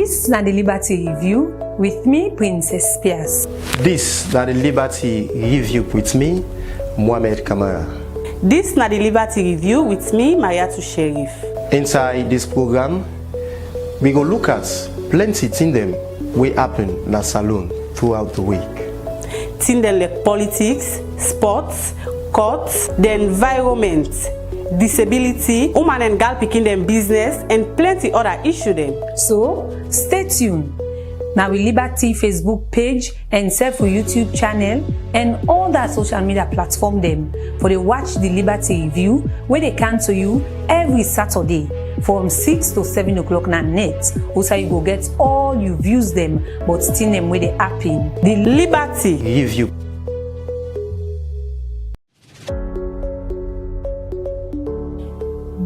This na the Liberty Review with me, Princess Pias. This na the Liberty Review with me, Mohamed Kamara. This na the Liberty Review with me, Mayatu Sheriff. Inside this program, we go look at plenty things them we happen na salon throughout the week. Things them like politics, sports, courts, the environment, disability, woman and girl picking them business, and plenty other issues them. So stay tuned. Now we Liberty Facebook page and Self YouTube channel and all that social media platform them for they watch the Liberty Review where they come to you every Saturday from 6 to 7 o'clock na net. Also you go get all you views them but still them where they happen. The Liberty Review.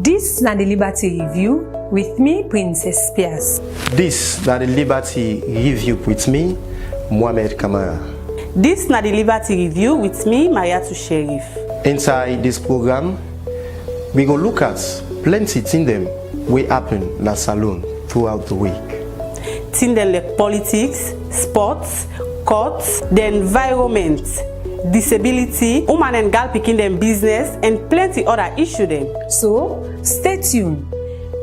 This na the Liberty Review with me, Princess Pias. This na the Liberty Review with me, Mohamed Kamara. This na the Liberty Review with me, Mayatu Sheriff. Inside this program, we go look at plenty things them we happen na salon throughout the week. Things them like politics, sports, courts, the environment, disability, woman and girl picking them business, and plenty other issues them. So stay tuned.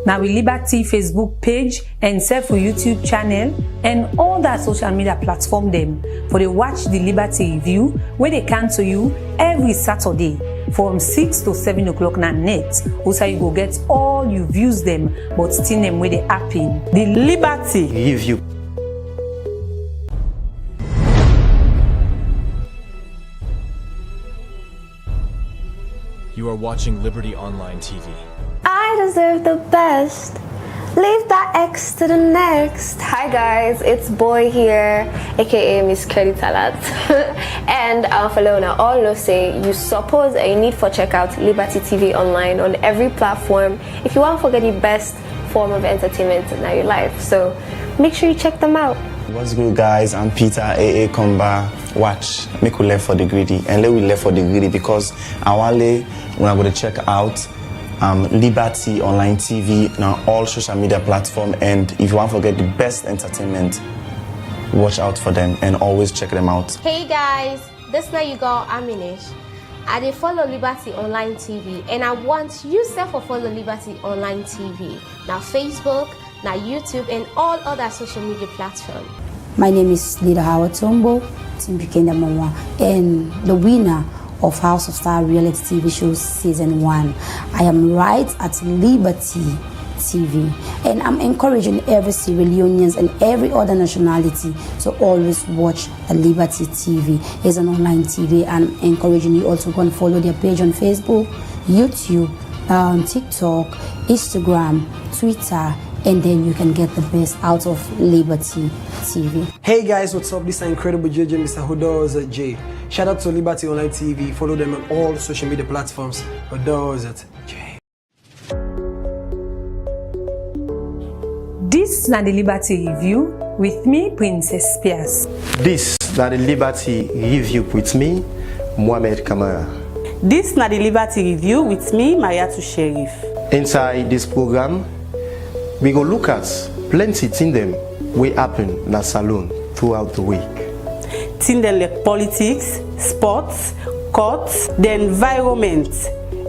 Now we Liberty Facebook page and Self YouTube channel and all that social media platform them for they watch the Liberty Review where they come to you every Saturday from 6 to 7 o'clock na net. Also you go get all you views them but still them where they happen. The Liberty Review. You are watching Liberty Online TV. I deserve the best. Leave that X to the next. Hi guys, it's Boy here, aka Miss Kelly Talat. And for Leona, all know say you suppose a need for check out Liberty TV Online on every platform if you want to get the best form of entertainment in your life. So make sure you check them out. What's good, guys? I'm Peter AA Komba. Watch, make we left for the greedy, and let we left for the greedy because awale when I'm going to check out Liberty Online TV on all social media platforms, and if you want to get the best entertainment, watch out for them and always check them out. Hey guys, this now you go Aminish. I dey follow Liberty Online TV and I want you to follow Liberty Online TV. Now Facebook, now YouTube and all other social media platforms. My name is Lida Howard Tombo, Team Bikenda Mama, and the winner of House of Star reality TV show season 1. I am right at Liberty TV, and I'm encouraging every Sierra Leoneans and every other nationality to always watch the Liberty TV. It's an online TV, and I'm encouraging you also go and follow their page on Facebook, YouTube, TikTok, Instagram, Twitter, and then you can get the best out of Liberty TV. Hey guys, what's up? This is incredible JJ, Mr. Hudos J. Shout out to Liberty Online TV. Follow them on all social media platforms. Hudos J. This na the Liberty Review with me, Princess Pias. This na the Liberty Review with me, Mohamed Kamara. This na the Liberty Review with me, Mayatu Sheriff. Inside this program, we go look at plenty things them we happen na salon throughout the week. Things them like politics, sports, courts, the environment,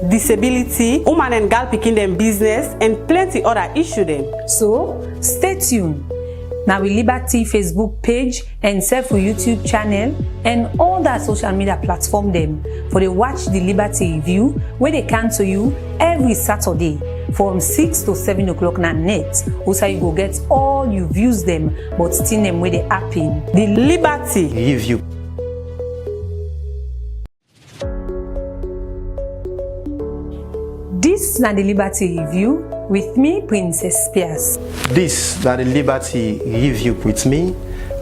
disability, woman and girl picking them business, and plenty other issues them. So stay tuned. Now we Liberty Facebook page and Self YouTube channel and all that social media platform them for they watch the Liberty Review where they come to you every Saturday from 6 to 7 o'clock na net. Also you go get all you views them but still them where they happen. The Liberty Review. This na the Liberty Review with me, Princess Pias. This na the Liberty Review with me,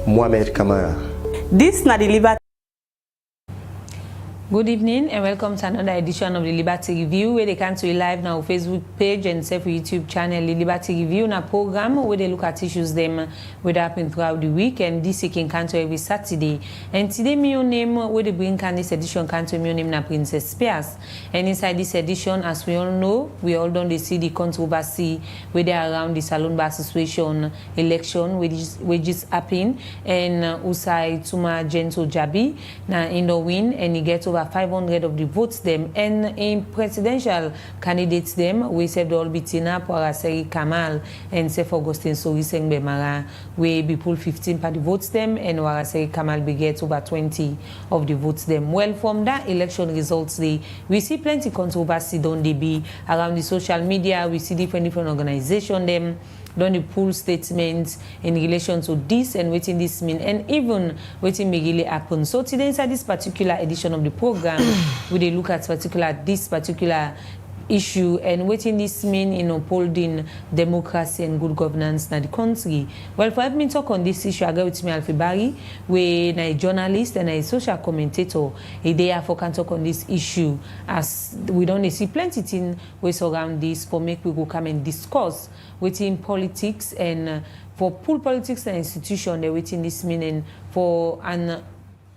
Mohamed Kamara. This na the Liberty. Good evening and welcome to another edition of the Liberty Review, where they can see you live now Facebook page and self YouTube channel. The Liberty Review na program where they look at issues them where happen throughout the week, and this week in Canto every Saturday. And today my name where they bring can this edition Canto my name na Princess Spears. And inside this edition, as we all know, we all don't see the controversy where they are around the Salon Bar Association election which is happening, and Usai Tuma Gento Jabi na in the win, and he gets over 500 of the votes them, and in presidential candidates them we said all Bitina Paraseri Kamal and Sef Augustine Soriseng Bemara we be pull 15 per the votes them, and Waraseri Kamal be get over 20 of the votes them. Well, from that election results we see plenty controversy don't they be around the social media. We see different organizations them don't the pull statements in relation to this and waiting this mean, and even waiting may really happen. So today inside this particular edition of the program we they look at this particular issue and waiting this mean in upholding democracy and good governance in the country. Well, for helping me talk on this issue, I go with me Alfie Barry, we a journalist and a social commentator. They are for can talk on this issue, as we don't see plenty things we surround this for make we go come and discuss within politics, and for pull politics and institution they waiting this meaning for an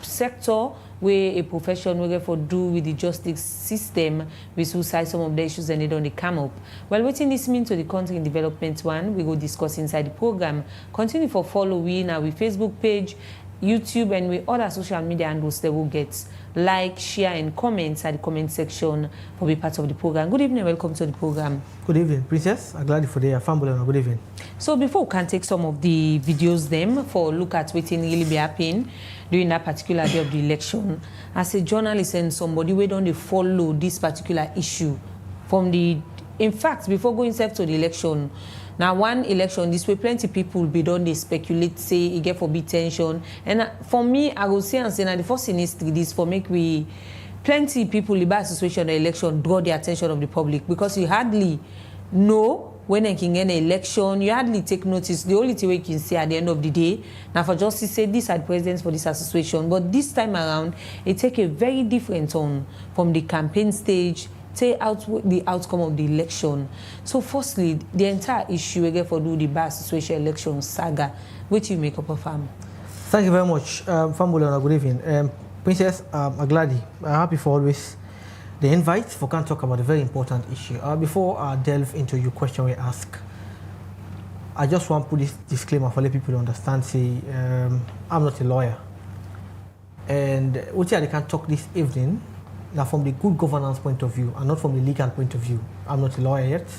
sector where a profession will for do with the justice system, we suicide some of the issues and they don't come up. Well, waiting this mean to the country in development one, we go discuss inside the program. Continue for following our Facebook page, YouTube, and with other social media handles they will get like, share, and comments at the comment section for be part of the program. Good evening, welcome to the program. Good evening, Princess. I'm glad for the family. Good evening. So before we can take some of the videos them for look at what really be happening during that particular day of the election, as a journalist and somebody we don't follow this particular issue from the, in fact, before going self to the election. Now, one election, this way, plenty people be done, they speculate, say, it get for big tension. And for me, I will say and say, now, the first in history, this for make we, plenty people, the bar association, the election, draw the attention of the public, because you hardly know when they can get an election, you hardly take notice. The only thing we can see at the end of the day, now for justice say this are presidents for this association, but this time around, it take a very different tone from the campaign stage, say out the outcome of the election. So firstly, the entire issue again for do the bar association election saga, which you make up of farm. Thank you very much, Fambulan. Good evening, Princess. I'm glad, I'm happy for always the invite for can talk about a very important issue. Before I delve into your question we ask, I just want to put this disclaimer for let people understand. Say, I'm not a lawyer, and what I can talk this evening. Now, from the good governance point of view and not from the legal point of view. I'm not a lawyer yet,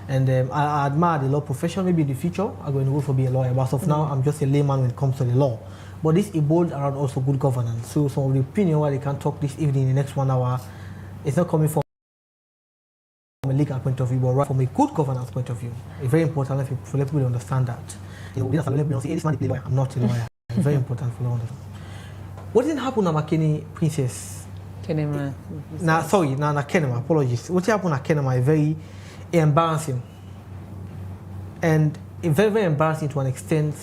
and I admire the law profession. Maybe in the future I'm going to go for be a lawyer, but as of now I'm just a layman when it comes to the law. But this evolved around also good governance. So some of the opinion why they can talk this evening in the next 1 hour, it's not coming from a legal point of view, but right from a good governance point of view. It's very important for people to understand that. You know, I'm not a lawyer. It's very important for you to understand. What didn't happen at Makeni, Princess? Kenema. Kenema, apologies. What happened at Kenema is very embarrassing. And very, very embarrassing to an extent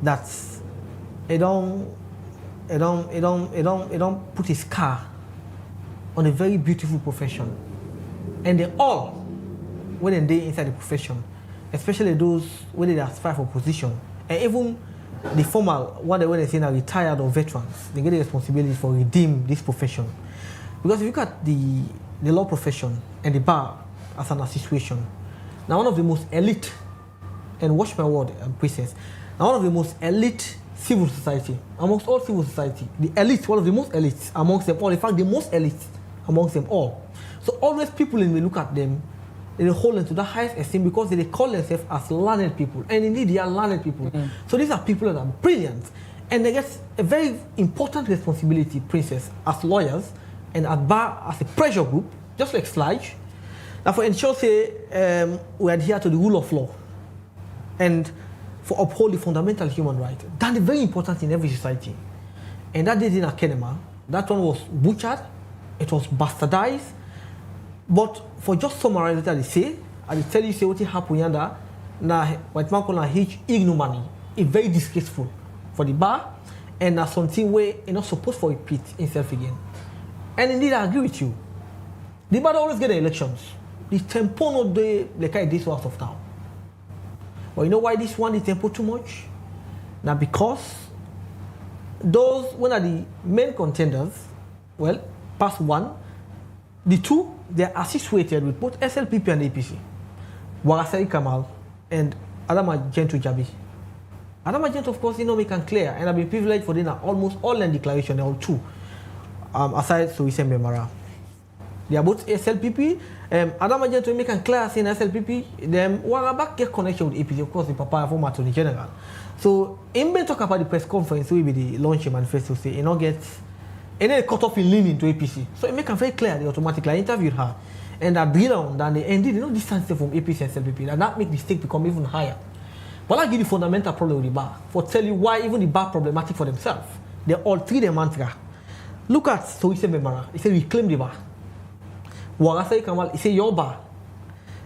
that it don't put his car on a very beautiful profession. And they all, when they inside the profession, especially those when they aspire for position, and even the formal, when they say are retired or veterans, they get the responsibility for redeem this profession. Because if you look at the law profession and the bar as an association, now one of the most elite, and watch my word, Princess, now one of the most elite civil society, amongst all civil society, the elite, one of the most elites amongst them all, in fact the most elite amongst them all. So always people when we look at them, they hold them to the highest esteem because they call themselves as learned people, and indeed they are learned people. So these are people that are brilliant, and they get a very important responsibility, Princess, as lawyers, and at bar as a pressure group, just like Sludge. Now for ensure say we adhere to the rule of law and for uphold the fundamental human right. That is very important in every society. And that did in Akenema. That one was butchered, it was bastardized. But for just summarize what I say, I will tell you say what happened yonder, na white man call a huge ignominy. It's very disgraceful for the bar, and that's something where you're not supposed to repeat itself again. And indeed, I agree with you. The bar always get the elections. The tempo no de like this was of town. But you know why this one is tempo too much? Now because those one are the main contenders, well, past one, the two they are associated with both SLPP and APC. Warasari Kamal and Adama Gento Jabi. Adama Gento, of course, we can clear, and I've been privileged for dinner almost all land declaration, all two, aside Soise Memara. They are both SLPP. Adama Gento make and clear in SLPP. Them Warabak get connection with APC, of course, the Papa former Attorney General. So, in talk about the press conference, we will be launching manifesto say, you know, get any cut off in leaning to APC. So, it make it very clear. They automatically interviewed her, and I agree on that. They ended, distance from APC and SLPP, and that make the stake become even higher. But I give you the fundamental problem with the bar for tell you why even the bar problematic for themselves. They all three their mantra. Look at Soise Memara. He said we claim the bar. Warasai Kamal, he said your bar.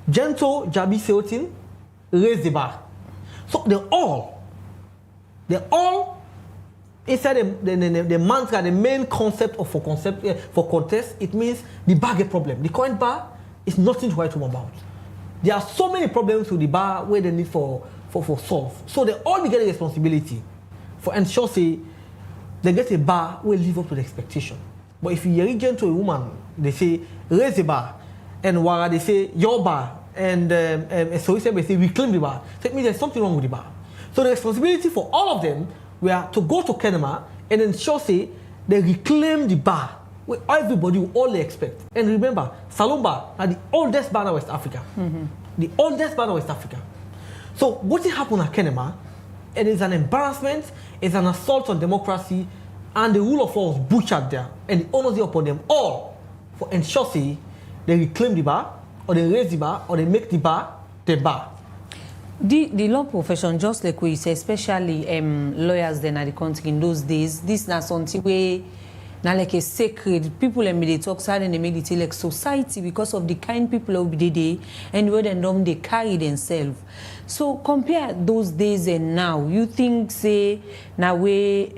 Gento Jabi Seotin raise the bar. So they're all inside the mantra, the main concept of for contest. It means the bar get problem. The current bar is nothing to write home about. There are so many problems with the bar where they need for solve. So they all get a responsibility for ensure say they get a bar will live up to the expectation. But if you reach to a woman, they say raise the bar, and Wara they say your bar, and so they say reclaim the bar. So it means there's something wrong with the bar. So the responsibility for all of them were to go to Kenema and ensure say they reclaim the bar where everybody will all expect. And remember, Salon Bar are the oldest bar in West Africa. The oldest bar in West Africa. So what happened at Kenema, it is an embarrassment, it's an assault on democracy, and the rule of law was butchered there. And the onus is upon them all for ensuring they reclaim the bar, or they raise the bar, or they make the bar the bar. The law profession, just like we say, especially lawyers then at the country in those days, this is not something where now like a sacred people and they talk sad and they make it like society because of the kind people who be there and where they carry themselves. So compare those days and now, you think say now we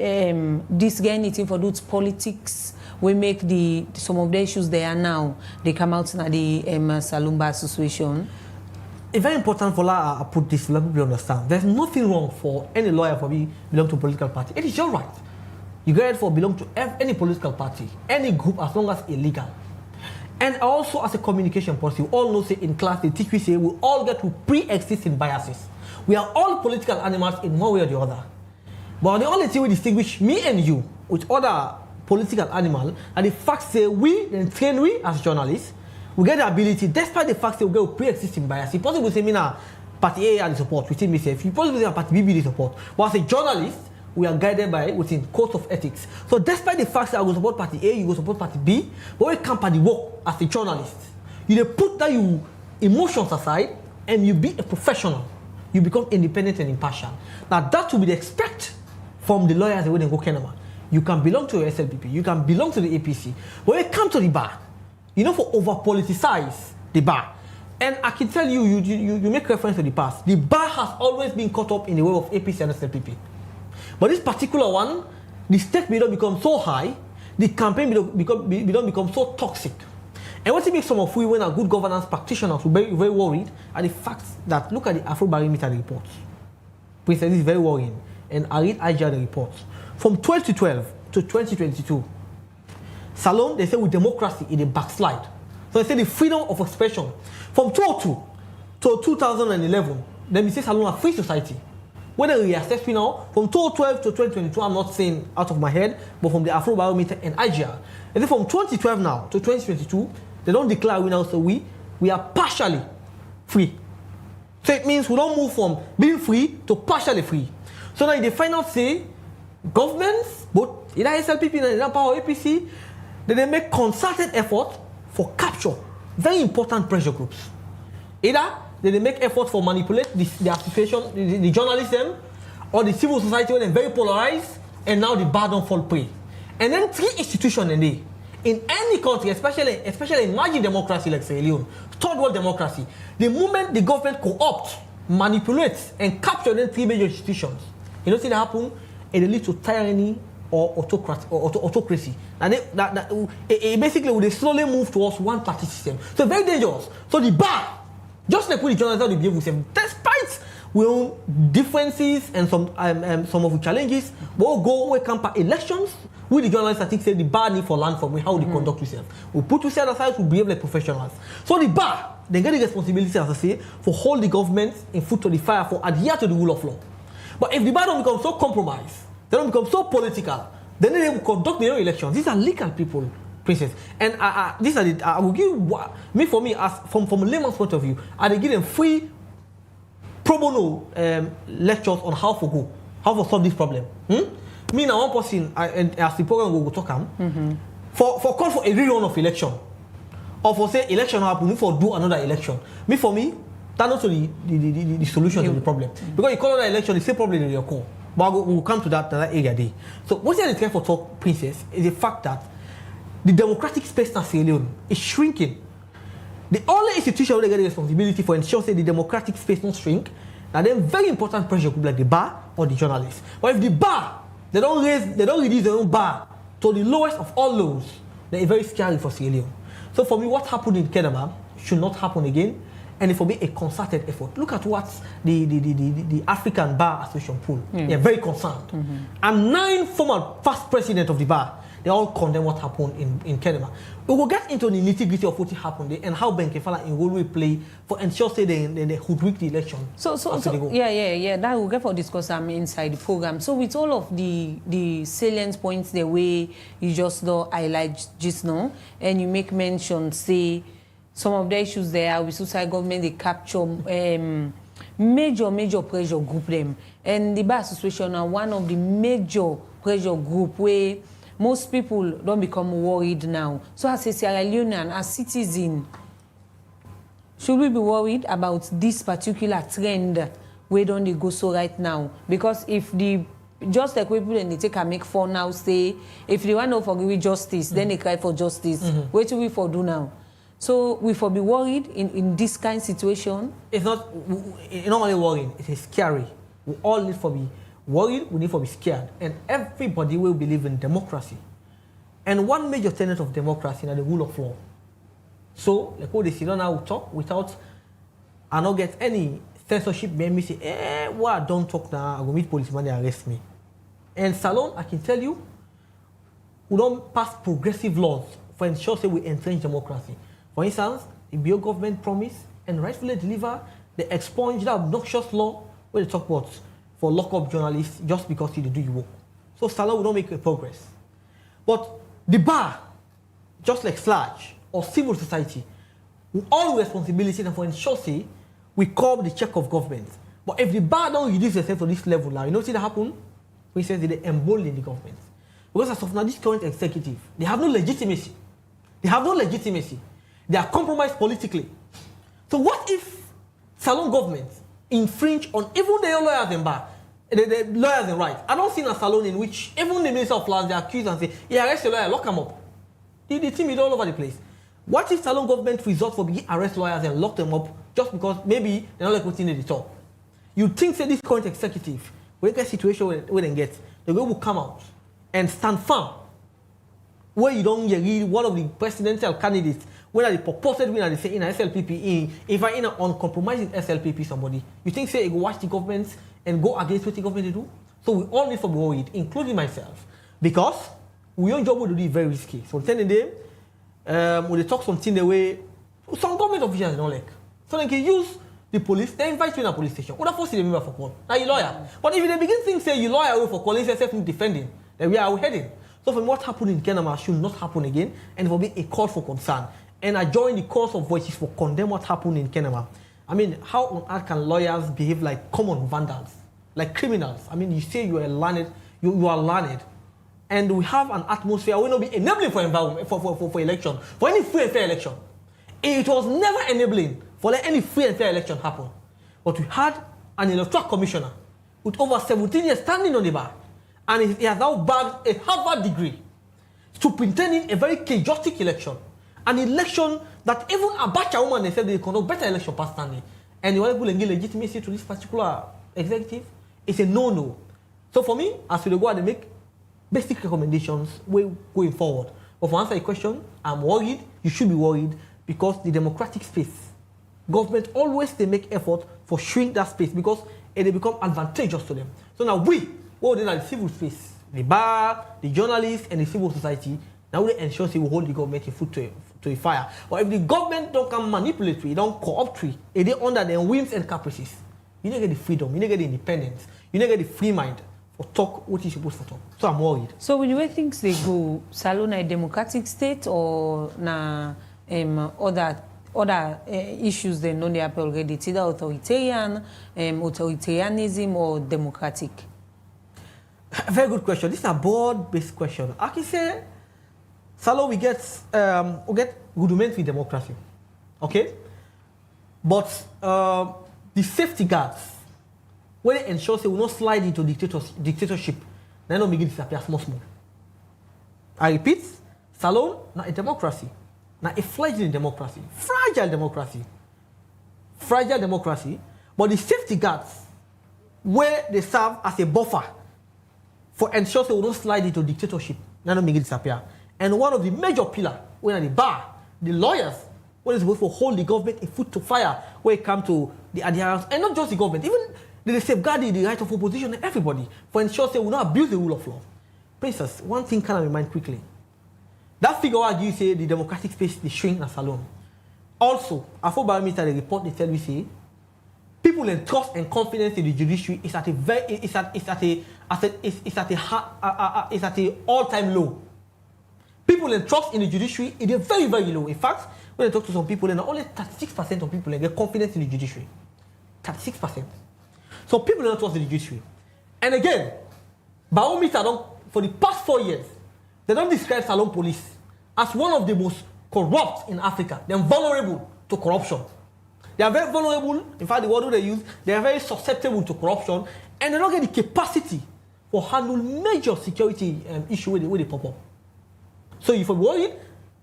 this guy anything for those politics we make some of the issues they are now they come out in the Salumba Association. It's very important for I put this let people understand. There's nothing wrong for any lawyer for me belong to a political party. It is your right. You get it for belong to any political party, any group as long as illegal. And also as a communication policy, we all know say in class they teach we say we all get to pre-existing biases. We are all political animals in one way or the other. But the only thing we distinguish me and you with other political animals and the fact say we as journalists, we get the ability, despite the fact that we get pre-existing bias. It's possible to say me now party A and the support within myself. It's possible to say party B the support. But as a journalist, we are guided by within code of ethics. So despite the fact that I will support party A, you will support party B, but we come at the work as a journalist. You put that you emotions aside and you be a professional. You become independent and impartial. Now that will be the expect from the lawyers when they go Kenema. You can belong to a SLPP, you can belong to the APC. But when it comes to the bar, for over-politicize the bar. And I can tell you, you make reference to the past. The bar has always been caught up in the way of APC and SLPP. But this particular one, the stake may not become so high, the campaign may not become so toxic. And what it makes some of we, when are good governance practitioners, who very, very worried, are the fact that look at the Afro-Barometer reports. This is very worrying. And I read IGR the reports. From 2012 to 2022, Salon, they say with democracy, it a backslide. So they say the freedom of expression. From 2002 to 2011, then we say Salon a free society. When they reassess me now, from 2012 to 2022, I'm not saying out of my head, but from the Afro-Barometer and IGR. And then from 2012 now to 2022, they don't declare we now, so we are partially free. So it means we don't move from being free to partially free. So now in the final say, governments, both either SLPP and either Power APC, they make concerted effort for capture very important pressure groups. Either they make effort for manipulate the situation, the journalism, or the civil society when they're very polarized, and now the bar don't fall prey. And then three institutions in any country, especially in emerging democracy like Sierra Leone, third world democracy, the moment the government co-opt, manipulates, and capture them three major institutions, you know what that happen? It leads to tyranny or autocracy. And it basically will slowly move towards one party system. So very dangerous. So the bar, just like with the journalists, how they behave with them, despite we own differences and some of the challenges, we'll come for elections. We the journalists, I think, say the bar need for land from how they conduct themselves. We put yourself aside to behave like professionals. So the bar, they get the responsibility, as I say, for hold the government in foot to the fire, for adhere to the rule of law. But if the bar don't become so compromised, they don't become so political, then they will conduct their own elections. These are legal people, Princess. And these are the, I will give, for me, as from a layman's point of view, I will give them free pro bono lectures on how to solve this problem. Me now one person, as the program will talk for call for a rerun of election, or for say election happen, for do another election. For me, that's not the solution to the problem. Because you call another election, the same problem in your call. But we'll come to that area day. So what is the for talk, Princess, is the fact that the democratic space in Sierra Leone is shrinking. The only institution where they get the responsibility for ensuring that the democratic space not shrink, and then very important pressure group like the bar or the journalists. But if the bar, they don't reduce their own bar to the lowest of all lows, then it's very scary for Sierra Leone. So for me, what happened in Kenema should not happen again, and it will be a concerted effort. Look at what the African Bar Association pulled. They're very concerned. And 9 former past presidents of the bar, they all condemn what happened in Kenema. We will get into the nitty-gritty of what happened there and how Ben Kefala in role will play for ensure say they hoodwink the election. So that will get for discuss inside the program. So with all of the salient points the way you just highlight just now, and you make mention, say some of the issues there with suicide government, they capture major pressure group them. And the bar association are one of the major pressure group where most people don't become worried now. So as a Sierra Leonean, as citizen, should we be worried about this particular trend where don't they go so right now? Because if the just like people and they take and make fun now, say if they want to forgive justice, then they cry for justice. What do we for do now? So we for be worried in this kind of situation. It's not only worrying, it is scary. We all need for be worried, we need to be scared. And everybody will believe in democracy. And one major tenet of democracy is the rule of law. So, like what they sit down now talk without I not get any censorship, me say, well, don't talk now, I go meet policeman, they arrest me. And Salon, I can tell you, we don't pass progressive laws for ensure say we entrench democracy. For instance, the Bio government promise and rightfully deliver, they expunge that obnoxious law where they talk about for lock-up journalists just because they do your work. So Salon will not make a progress. But the bar, just like SLAJ or civil society, with all responsibility and for ensure say we curb the check of government. But if the bar don't reduce itself to this level now, you know what that happen? We say they embolden the government. Because as of now, this current executive, they have no legitimacy. They have no legitimacy. They are compromised politically. So what if Salon government infringe on even the lawyers in bar, the lawyers in right? I don't see a salon in which even the Minister of Lands, they accuse and say, yeah, arrest the lawyer, lock him up. The team is all over the place. What if Salon government resort for being arrest lawyers and lock them up just because maybe they're not like what's in the top? You think say this current executive, when get a situation where they get, the guy will come out and stand firm. Where you don't read one of the presidential candidates, whether the purported winner, they say in a SLPP, if I in an uncompromising SLPP somebody, you think say you go watch the government and go against what the government they do? So we all need to be worried, including myself, because we own job will do very risky. So the day, when they talk something the way some government officials don't like, so they can use the police. They invite you in a police station. What force you remember for call? Now you lawyer. But if they begin things say you lawyer for calling yourself defending, then we are heading. So from what happened in Kenema should not happen again, and it will be a call for concern. And I join the chorus of voices for condemn what happened in Kenema. I mean, how on earth can lawyers behave like common vandals, like criminals? I mean, you say you are learned, you are learned, and we have an atmosphere will not be enabling for environment for election, for any free and fair election. It was never enabling for let any free and fair election happen. But we had an electoral commissioner with over 17 years standing on the bar, and he has now bagged a Harvard degree to pretending a very chaotic election. An election that even Abacha woman they said they conduct better election past standing. And you want to give legitimacy to this particular executive? It's a no-no. So for me, as we go and make basic recommendations way going forward. But for answer your question, I'm worried. You should be worried because the democratic space, government always they make effort for shrink that space because they become advantageous to them. So now we in the civil space, the bar, the journalists, and the civil society, now we ensure we hold the government in foot to a fire. But if the government don't come manipulatory, don't co-optory, and they under their whims and caprices, you don't get the freedom, you don't get the independence, you don't get the free mind for talk what you're supposed to talk. So I'm worried. So with the way things they go, Salon a democratic state or na other issues they know they are already, it's either authoritarianism or democratic? A very good question. This is a broad-based question. I can say, Salon, we get rudimentary democracy, okay? But the safety guards, when they ensure they will not slide into dictatorship, they don't begin to disappear small. I repeat, Salon, not a democracy, not a fledgling democracy, fragile democracy, but the safety guards, where they serve as a buffer for ensure they will not slide into dictatorship, they don't begin to disappear. And one of the major pillars, when at the bar, the lawyers, when it's supposed to hold the government in foot to fire when it comes to the adherence, and not just the government, even they safeguard the right of opposition and everybody for ensure they will not abuse the rule of law. Princess, one thing can I remind quickly. That figure where you say the democratic space, the shrink and Salon. Also, Afro Barometer, the report they tell me say, people in trust and confidence in the judiciary is at a all-time low. People in trust in the judiciary is very, very low. In fact, when I talk to some people, then only 36% of people get confidence in the judiciary. 36%. So people don't trust in the judiciary. And again, Barometer for the past 4 years, they don't describe Salon police as one of the most corrupt in Africa. They're vulnerable to corruption. They are very vulnerable. In fact, the word they use, they are very susceptible to corruption, and they don't get the capacity for handle major security issues where they pop up. So if you're worried,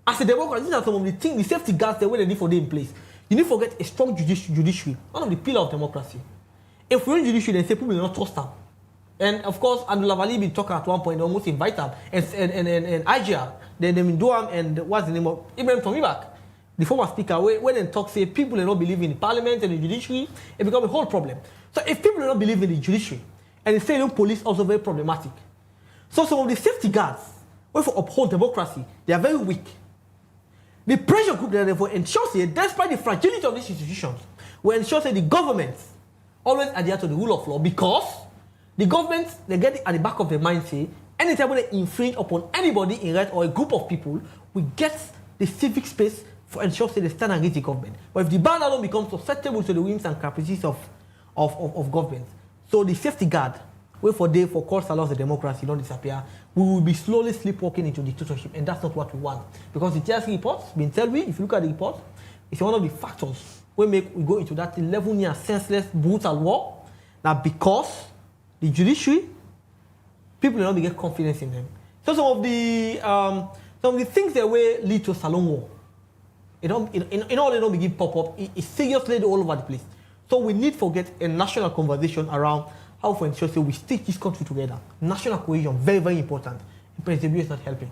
as a Democrat, these are some of the things, the safety guards that they need for them in place. You need to get a strong judiciary, one of the pillars of democracy. If we don't judiciary, then say people will not trust them. And of course, Andrew Lavali been talking at one point, almost invite them, and IGR, then Duam, and what's the name of Ibrahim Tomibak, the former speaker, when they talk, say people do not believe in the parliament and the judiciary, it becomes a whole problem. So if people do not believe in the judiciary, and they say the police also very problematic. So some of the safety guards, when for uphold democracy, they are very weak. The pressure group that therefore ensures that despite the fragility of these institutions, will ensure that the government always adhere to the rule of law because the government, they get it at the back of their mind, say, anytime when they infringe upon anybody in right or a group of people, we get the civic space for ensure that they stand against the government. But if the ban alone becomes susceptible to the whims and caprices of government, so the safety guard, wait for courts allows the democracy don't disappear, we will be slowly sleepwalking into dictatorship, and that's not what we want. Because the TRC reports, been tell me, if you look at the report, it's one of the factors we go into that 11-year senseless, brutal war. Now because the judiciary, people don't get confidence in them. So some of the things that will lead to Salon war, they don't begin pop up. It's seriously all over the place. So we need to get a national conversation around how for ensure we stick this country together. National cohesion, very, very important. President Biyo is not helping.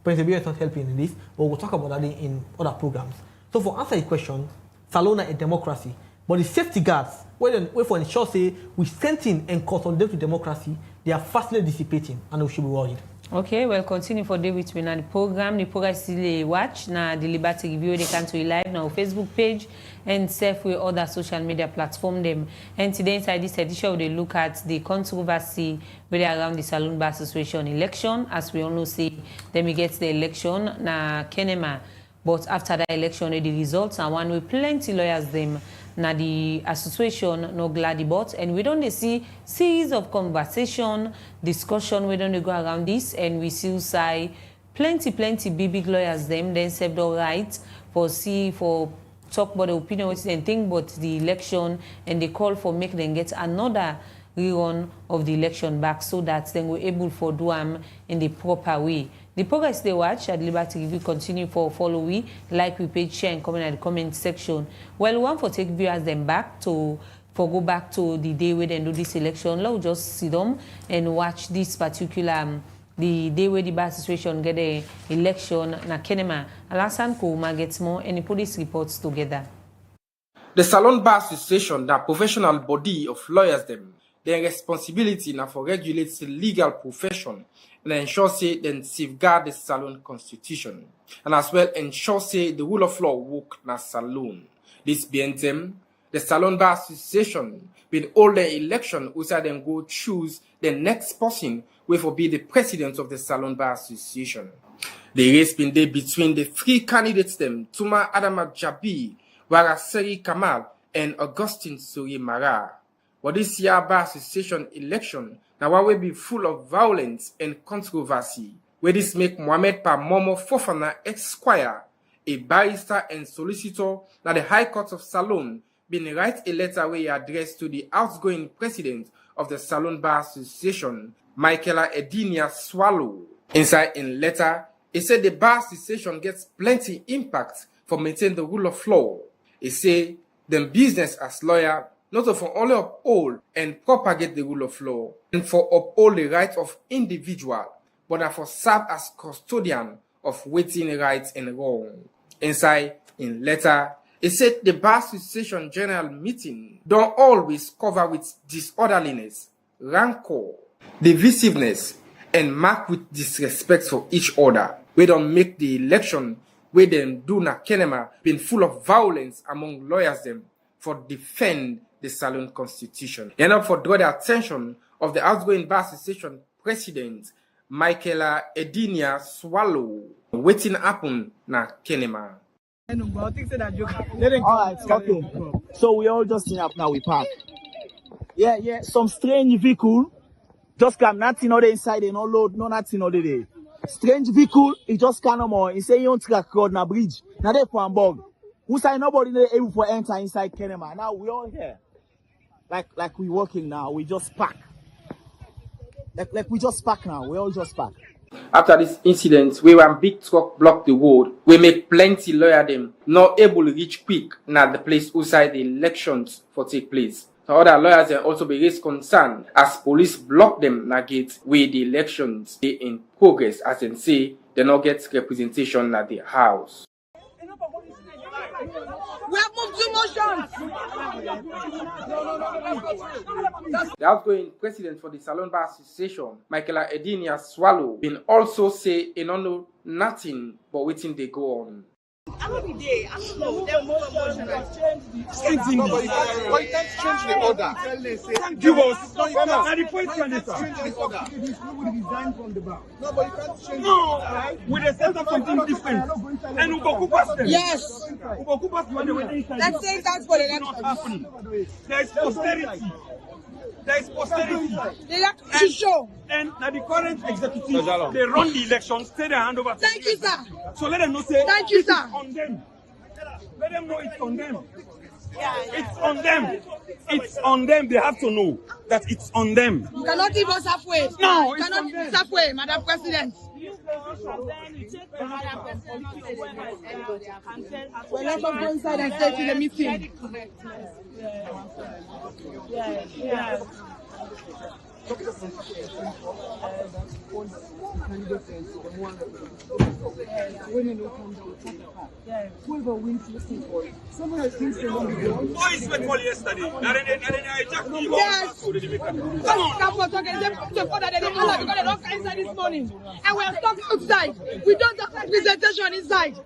President Biyo is not helping in this, but we'll talk about that in other programs. So for answer your question, Salon is a democracy, but the safety guards, when for ensure we strengthen and consolidate the democracy, they are fastly dissipating, and we should be worried. Okay, well, continue for day with me now the program. The program is still a watch now. The Liberty Review they can to live now Facebook page and self with other social media platform them. And today inside this edition we look at the controversy really around the Salon Bar Association election. As we all know, see then we get the election na Kenema, but after the election the results and one with plenty lawyers them. Now the association no glad about, and we don't see series of conversation, discussion. We don't go around this, and we still say plenty big lawyers them then serve the right for talk about the opinion and think about the election, and they call for make them get another rerun of the election back so that then we're able for do them in the proper way. The progress they watch at Liberty Review continue for follow we, like we page, share and comment at the comment section. Well, one for take viewers them back to go back to the day where they do this election. Let's just sit down and watch this particular the day where the bar association get the election na Kenema. Alasan Kouma gets more and the police reports together. The Salon Bar Association, the professional body of lawyers, their responsibility now for regulate the legal profession and ensure say then safeguard the salon constitution and as well ensure say the rule of law work na salon. This being them, the Salon Bar Association will hold the election outside them go choose the next person who will be the president of the Salon Bar Association. The race been there between the three candidates Tuma Adama Jabi, Waraseri Kamal, and Augustine Suri Mara. But this year Bar Association election now will be full of violence and controversy, where this make Mohamed Pamomo Fofana Esquire, a barrister and solicitor at the High Court of Salon, been write a letter where he addressed to the outgoing president of the Salon Bar Association, Michaela Edinia Swallow. Inside in letter, he said the Bar Association gets plenty impact for maintaining the rule of law. He say the business as lawyer not for only uphold and propagate the rule of law and for uphold the right of individual, but for serve as custodian of waiting rights and wrong. Inside in letter, he said the Bar Association General Meeting don't always cover with disorderliness, rancor, divisiveness, and mark with disrespect for each other. We don't make the election where them do na Kenema been full of violence among lawyers for defend the Salon Constitution. And now for draw the attention of the outgoing Bar Association President, Michaela Edinia Swallow, waiting happen na Kenema. Alright, okay. So we all just in up now, we park. Yeah. Some strange vehicle just come, nothing other inside, they no load, no nothing other there. Strange vehicle, it just can't no more. He say you don't track road na bridge. Now they for bug. Who say nobody able to enter inside Kenema. Now we all here. Like we working now, we just park. Like we just park now, we all just park. After this incident, where one big truck blocked the road, we make plenty lawyer not able to reach quick na the place outside the elections for take place. So other lawyers also be raised concern as police block them na gate where the elections they in progress, as in say they not get representation at the house. We have moved 2 motions. The outgoing president for the Salon Bar Association, Michaela Edinia Swallow, been also say he don't know nothing but waiting they go on. I'm not be there. I'm slow. They move a motion. But you can't change the order. Give us. Now the question is, change the order. Nobody resigned from the bar. No, but you can't change the order. We will set up something different. And we will pass them. Yes. We will pass when they went inside. Let's say that's for the election. Not happening. There is posterity. There is posterity. They have to show. And now the current executive, they run the election, say they hand over. Thank you, sir. So let them know say thank you, sir. It's on them. Let them know it's on them. It's on them. It's on them. They have to know that it's on them. You cannot give us halfway. No, you cannot give us halfway, Madam President. Well, let us go inside and stay to the meeting. Yeah. Whoever wins, listen for it. Someone has been saying on the ground. Oh, it's been called yesterday. Yes. They don't inside this morning. And we are stuck outside. We don't have representation inside.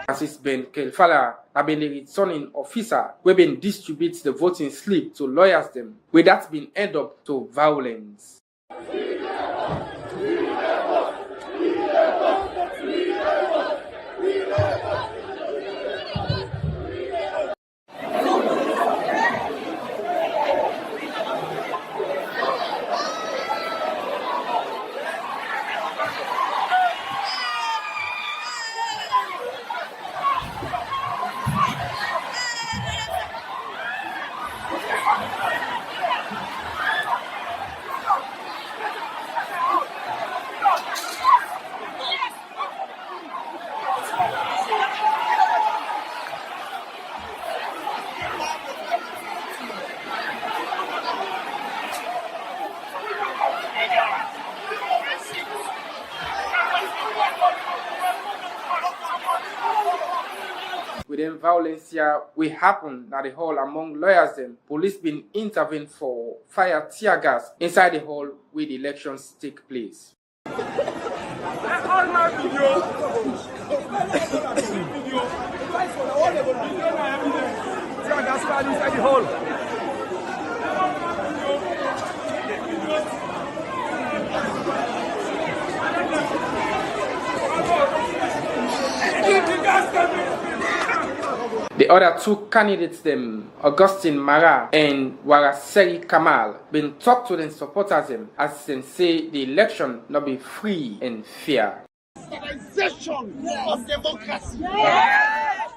Francis Ben Kelfala have been the returning officer who been distributes the voting slip to lawyers where that's been end up to violence. within violence here will happen at the hall among lawyers them. Police been intervened for fire tear gas inside the hall where the elections take place. All my video. Tear gas fire inside the hall. The other two candidates, them Augustine Mara and Waraseri Kamal, been talked to them supporters them as they say the election not be free and fair. Stabilization of democracy. Yes.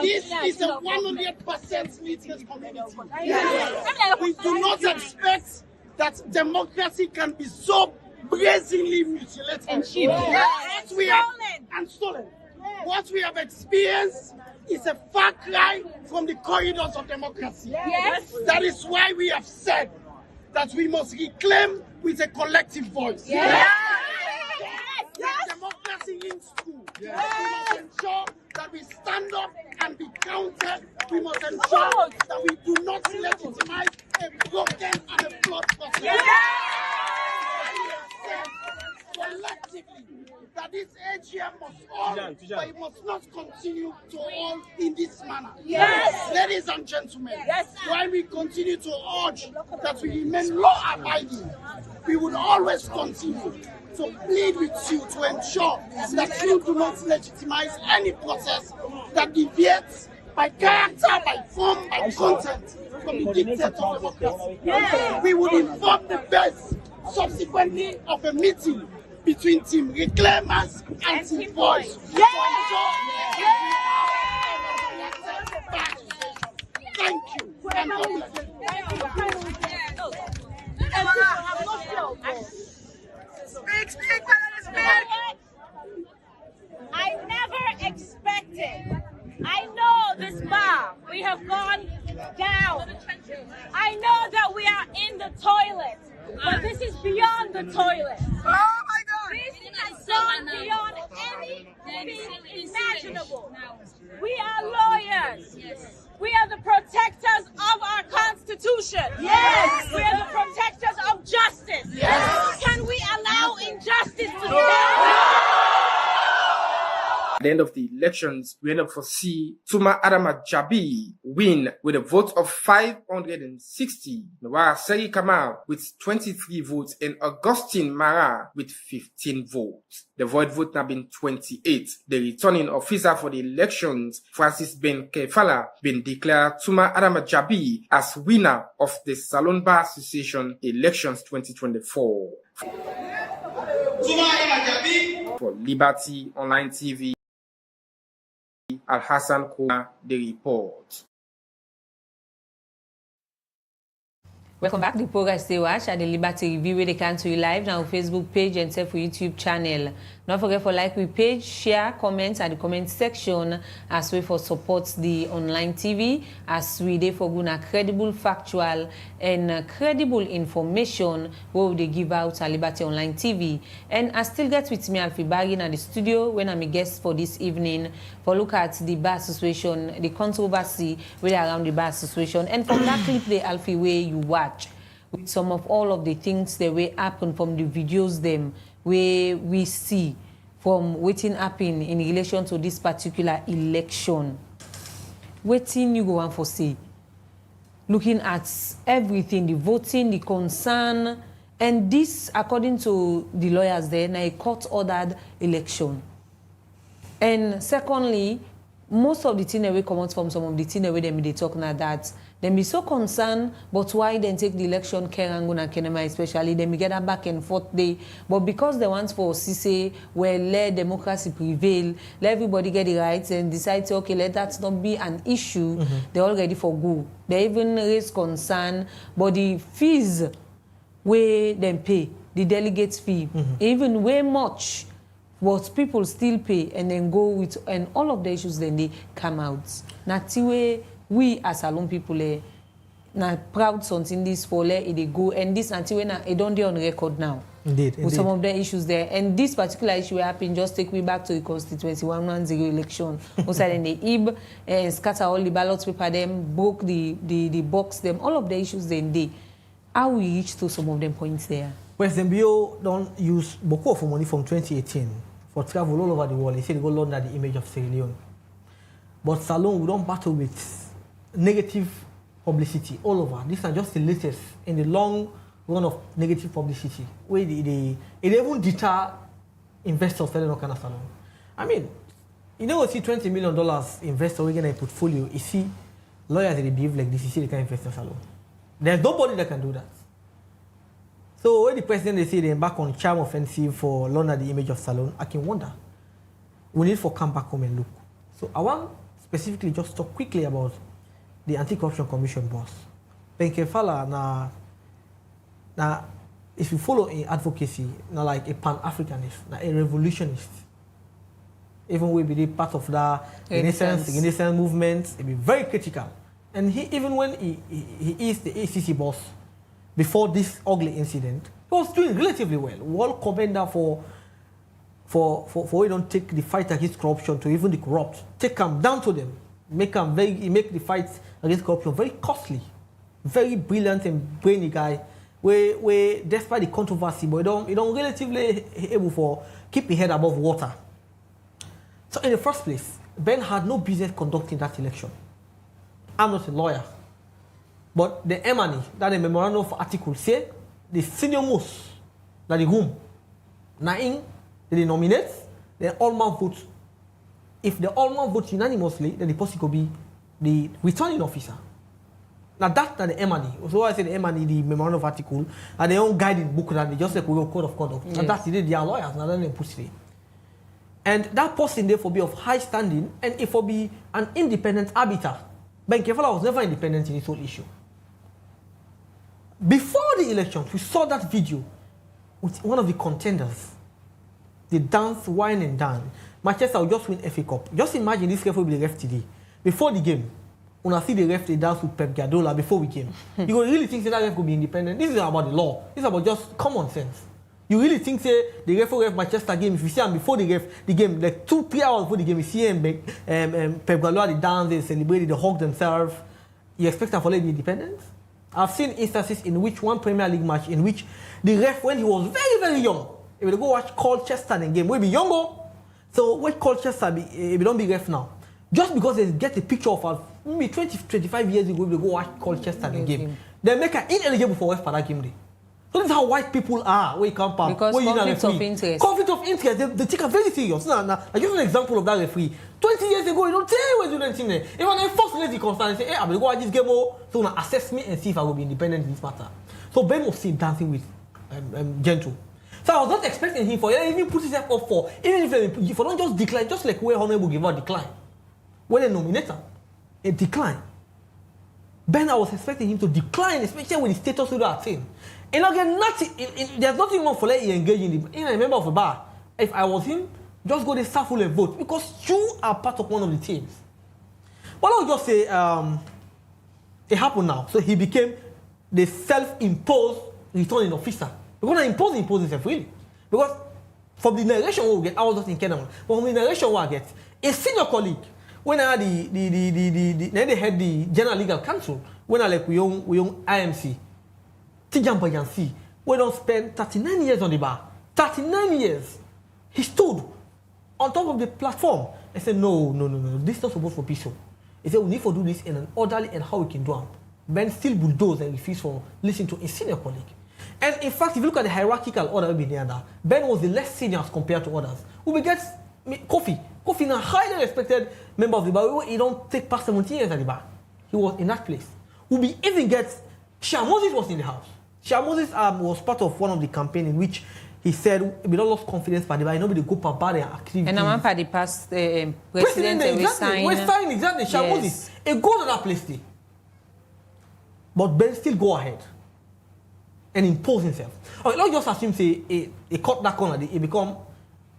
This is a 100% needless community. Yes. We do not expect that democracy can be so brazenly mutilated and stolen. What we have experienced is a far cry from the corridors of democracy. Yes. That is why we have said that we must reclaim with a collective voice. Yes. Yes. Democracy is true. Yes. We must ensure that we stand up and be counted. We must ensure that we do not legitimize a broken and a flawed process. Yes. Collectively, that this AGM must all, but it must not continue to all in this manner. Yes. Ladies and gentlemen, while we continue to urge that we remain law-abiding, we would always continue to plead with you to ensure that you do not legitimize any process that deviates by character, by form, by content from the dictates of democracy. Yes. We would inform the best subsequently of a meeting between Team Reclaimers and Team Voice. Thank you. And God bless. Speak. I never expected. I know this bar, we have gone down. I know that we are in the toilet, but this is beyond the toilet. Oh my God! This has gone beyond anything imaginable. We are lawyers. We are the protectors of our Constitution. Yes. We are the protectors of justice. Yes. Can we allow injustice to stand? At the end of the elections, we end up foresee Tuma Adama Jabi win with a vote of 560, Nawara Seri Kamal with 23 votes, and Augustine Mara with 15 votes. The void vote now been 28. The returning officer for the elections, Francis Ben Kefala, been declared Tuma Adama Jabi as winner of the Salon Bar Association elections 2024. For Liberty Online TV, Al Hassan Kouma, the report. Welcome back to the program Stay Watch at the Liberty Review where they can to you live now on Facebook page and for YouTube channel. Don't forget for like we page, share, comment at the comment section as we for support the online TV as we dey for guna credible, factual and credible information where they give out at Liberty Online TV. And I still get with me Alfie Baggin at the studio when I'm a guest for this evening for look at the bar association, the controversy really around the bar association. And from that clip the Alfie way you watch with some of all of the things that will happen from the videos them where we see from waiting happen in relation to this particular election. Waiting you go on for say. Looking at everything, the voting, the concern, and this, according to the lawyers there, now a court-ordered election. And secondly, most of the things that will come out from some of the things that they talk now that they be so concerned, but why then take the election Kerangun and Kenema especially, they get a back and forth day. But because they want for CC, well, let democracy prevail, let everybody get the rights and decide to, okay, let that not be an issue, they're all ready for go. They even raise concern, but the fees where they pay, the delegates fee, even way much, what people still pay and then go with, and all of the issues then they come out. Natiwe, we as Salon people, na proud something this for they go, and this until when I don't do on record now. Indeed. With some of the issues there. And this particular issue happened, just take me back to the constituency 110 election. Also in the IB, scatter all the ballot paper, them, broke the box, them, all of the issues then they. How we reach to some of them points there? President Bio don't use beaucoup of money from 2018 for travel all over the world. He said they go launder the image of Sierra Leone. But Salone, we don't battle with negative publicity all over. These are just the latest in the long run of negative publicity, where it even deter investors selling all kind of Salone. I mean, you know, see $20 million investor in a portfolio, you see lawyers that behave like this, you see they can invest in Salone. There's nobody that can do that. So when the president they say they embark on charm offensive for launder the image of Salone, I can wonder. We need to come back home and look. So I want specifically just talk quickly about the Anti-Corruption Commission boss. Benkefala na if you follow in advocacy, na like a pan-Africanist, na a revolutionist. Even we be part of the Renaissance movement, it be very critical. And even when he is the ACC boss, before this ugly incident, he was doing relatively well. World commander for we don't take the fight against corruption to even the corrupt, take them down to them, make the fight against corruption very costly, very brilliant and brainy guy. Where despite the controversy, but he don't relatively able for keep his head above water. So in the first place, Ben had no business conducting that election. I'm not a lawyer, but the MNE, that the memorandum of article say the senior most that the room, Naing, they nominate, then all man vote. If the all man vote unanimously, then the person could be the returning officer. Now that's the MNE. So I say the MNE, the memorandum of article, and their own guiding book that they just like we go code of conduct. Yes. And that's the they are lawyers, now then they push it. And that person therefore be of high standing and it will be an independent arbiter. Ben Kefala was never independent in his whole issue. Before the elections, we saw that video with one of the contenders. They dance, wine and dine. Manchester will just win FA Cup. Just imagine this ref will be the ref today. Before the game, when I see the ref, they dance with Pep Guardiola before we came. You really think that ref will be independent? This is about the law. This is about just common sense. You really think the ref will ref Manchester game, if you see him before the game, like 2-3 hours before the game, you see him, Pep Guardiola, they dance, they celebrate, they hug themselves. You expect them to be independent? I've seen instances in which one Premier League match, in which the ref, when he was very, very young, if you go watch Colchester in game, will be younger. So when Colchester, if you don't be ref now, just because they get a picture of maybe 20-25 years ago, they go watch Colchester in game, they make her ineligible for ref for that game day. So this is how white people are when you come back. Because conflict of interest. Conflict of interest, they take it very serious. Now, I give you an example of that referee. 20 years ago, you don't tell you what you're doing there. Even when I first raise the concern and say, hey, I'm going to go watch this game, so now assess me and see if I will be independent in this matter. So Ben was seen dancing with Gentle. So I was not expecting him for even put himself up for, even if don't just decline, just like where Honorable give out decline. When they nominate him, a decline. Ben, I was expecting him to decline, especially with the status of that thing. And again, there's nothing wrong for letting you engage in a member of a bar. If I was him, just go to Saful and vote because you are part of one of the teams. But I'll just say, it happened now. So he became the self-imposed returning officer. Because I impose himself really. Because from the narration we get, I was just in Kenya, but from the narration I get, a senior colleague, when I had they had the General Legal Council, when I like we own IMC, Tijamba Yansi, we don't spend 39 years on the bar. 39 years. He stood on top of the platform and said, no, this is not supposed for peace. He said, we need to do this in an orderly and how we can do it. Ben still bulldoze and refused to listen to a senior colleague. And in fact, if you look at the hierarchical order, Ben was the less senior as compared to others. We get Kofi. Kofi is a highly respected member of the bar. He don't take past 17 years at the bar. He was in that place. We even get Shah Moses was in the house. Shah Moses was part of one of the campaign in which he said we don't lost confidence by the bar. Nobody go per bar and activities. And I'm for the past president exactly. Exactly. Shah Moses. He go to that place. But Ben still go ahead and impose himself. Okay, let's just assume say he cut that corner, he become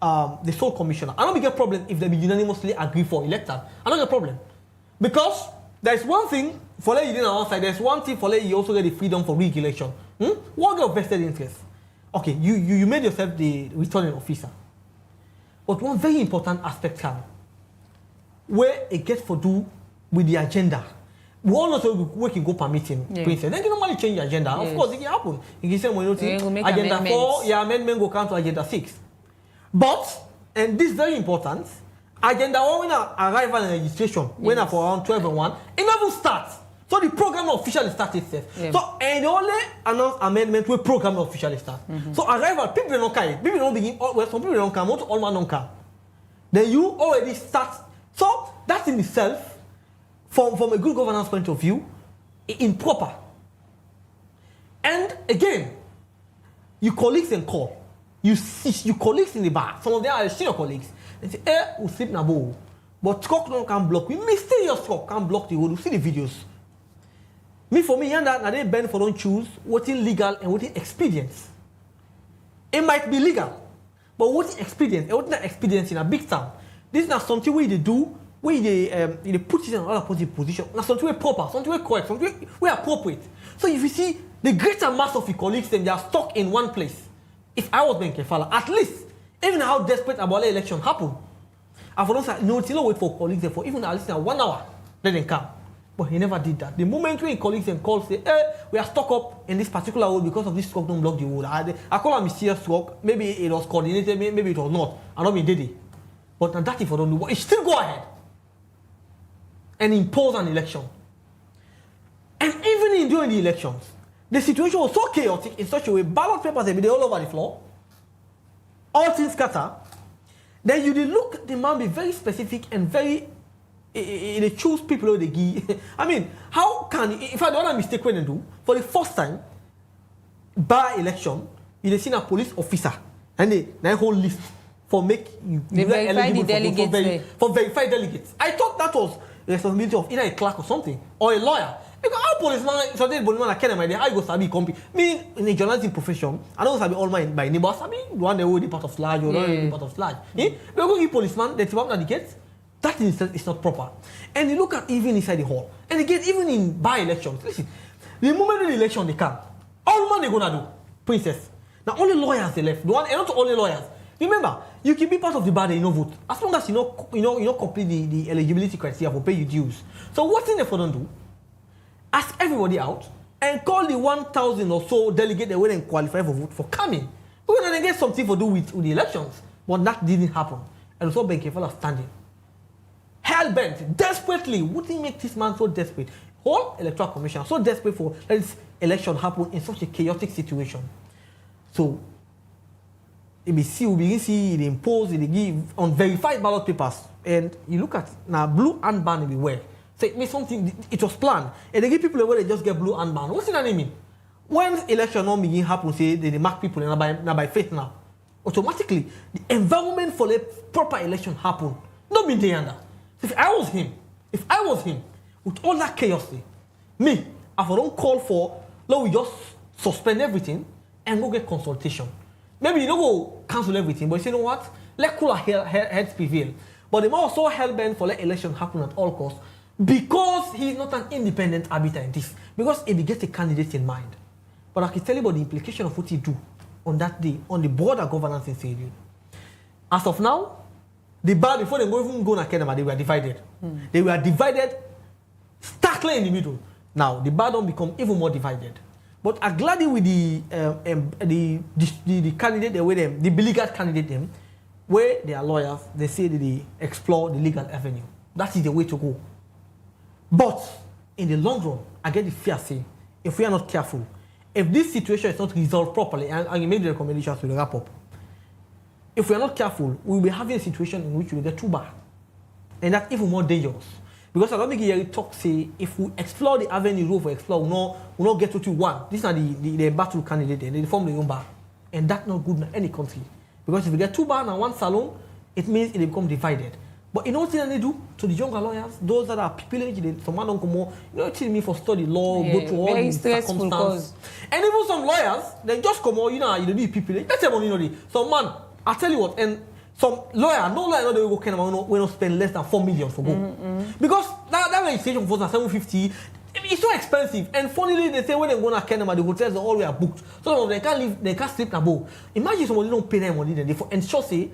the sole commissioner. I don't get a problem if they be unanimously agree for elected. I don't get a problem. Because there's one thing for you didn't outside, there's one thing for you also get the freedom for re-election. What your vested interest? okay, you made yourself the returning officer. But one very important aspect can, where it gets for do with the agenda. We all know so we can go permitting, princess. Then you normally change the agenda. Of course, it can happen. You can say when you see agenda 4, your amendment go count to agenda 6. But, and this is very important, agenda 1 when arrival and registration, when for around 12 and 1, it never starts. So the program officially starts itself. So and the only announced amendment will program officially start. So arrival, people don't carry, people don't begin, well, some people don't come, most all man don't come. Then you already start. So that in itself, from a good governance point of view, improper. And again, your colleagues and call. You see your colleagues in the bar. Some of them are senior colleagues. They say, we sleep na bowl. But Scott can block. We mysterious Scott can block the road. You see the videos. For me, now they bend for don't choose what is legal and what is expedience. It might be legal, but what is expedience? And what is not expedience in a big town? This is not something we do, where they put it in another position. Not something we proper, something we correct, something we appropriate. So if you see the greater mass of your colleagues, then they are stuck in one place. If I was being Kefala, at least, even how desperate about the election happened, I for don't no till wait for colleagues for even at least 1 hour, let them come. But he never did that. The moment when colleagues and calls say, we are stuck up in this particular road because of this truck don't block the road. I call a mysterious truck. Maybe it was coordinated, maybe it was not. I don't mean did it. But now that if I don't do, but it still go ahead and impose an election. And even during the elections, the situation was so chaotic in such a way, ballot papers they all over the floor, all things scatter. Then you look, the man be very specific and very. They choose people who they give. I mean, how can, if I don't have a mistake when they do, for the first time, by election, you seen a police officer and they whole list for make you verify the delegates for verify delegates. I thought that was the responsibility of either a clerk or something or a lawyer. Because our policeman, so they policeman can I go sabi compete. Me in the journalism profession, I don't sabi all mine by neighbors. I mean, one they will be part of sludge or the part of sludge. But go give policeman they tip the gates. That in itself is not proper. And you look at even inside the hall. And again, even in by-elections, listen, the moment of the election they come, all man they're gonna do, princess. Now only lawyers they left. The one, and not only lawyers. Remember, you can be part of the bar, they no vote. As long as you know complete the eligibility criteria for pay your dues. So what thing they for don't do? Ask everybody out and call the 1,000 or so delegate that wouldn't qualify for vote for coming. Because then they get something to do with the elections. But that didn't happen. And so Ben Kefala standing. Hell-bent, desperately, wouldn't make this man so desperate? Whole electoral commission so desperate for let this election happen in such a chaotic situation. So, we begin see it impose, it give unverified ballot papers, and you look at now blue armband everywhere. So it means something. It was planned, and they give people away they just get blue armband. What's that mean? When election not begin happen, say they mark people and by faith now, automatically the environment for the proper election happen. Not be there under. If I was him, with all that chaos, me, I don't call for, we just suspend everything and go get consultation. Maybe you don't go cancel everything, but you know what? Let cooler heads prevail. But the man was so hell-bent for let election happen at all costs because he's not an independent arbiter in this. Because he gets a candidate in mind. But I can tell you about the implication of what he do on that day, on the broader governance in Sierra Leone. As of now, the bar, before they even go to Canada, they were divided. They were divided starkly in the middle. Now, the bar don't become even more divided. But I'm glad with the candidate, the beleaguered candidate, them, where they are lawyers, they say that they explore the legal avenue. That is the way to go. But in the long run, I get the fear saying, if we are not careful, if this situation is not resolved properly, and you make the recommendations to wrap up, if we are not careful, we will be having a situation in which we will get too bad. And that's even more dangerous. Because I don't think you talk, say, if we explore the avenue road for explore, we'll not get what we want. These are the battle candidates, they form their own bar. And that's not good in any country. Because if we get too bad in one salon, it means it becomes divided. But you know what they do to the younger lawyers, those that are pupillage, someone don't come more, you know what me for study law, go through all these circumstances. And even some lawyers, they just come out, you do pupillage. That's everyone, So man, I tell you what, and some lawyer, no lawyer, they will go spend less than 4 million for go. Because that registration was at 750. It's so expensive. And funnily, they say when they go to Kenema, the hotels are always booked. So they can't live, they can't sleep in a boat. Imagine somebody don't pay them money, then they ensure say,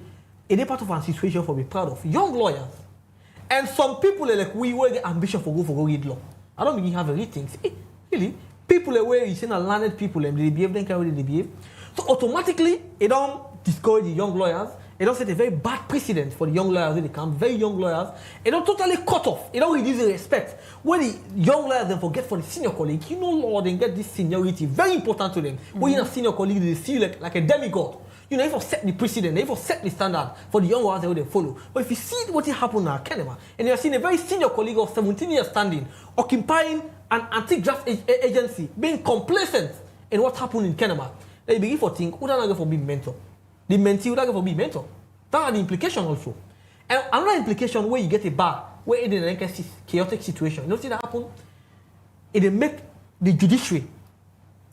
it is part of our situation for be proud of. Young lawyers. And some people are like, we will get ambition for go read law. I don't mean have a read things. Really? People are where you see learned people and they behave, then carry they behave. So automatically, it don't discourage the young lawyers. It don't set a very bad precedent for the young lawyers when they come, very young lawyers. It don't totally cut off. It don't reduce the respect. When the young lawyers then forget for the senior colleague, you know, Lord, they get this seniority, very important to them. When you're a senior colleague, they see you like a demigod. You know, if you set the precedent, if you set the standard for the young ones that they follow. But if you see what happened now, Kenema, and you have seen a very senior colleague of 17 years standing, occupying an anti-graft agency, being complacent in what happened in Kenema, then you begin to think, who don't go for being mentor? The mentee would go for being mentor. That's the implication also. And another implication where you get a bar, where it is a chaotic situation. You know see that happen? It make the judiciary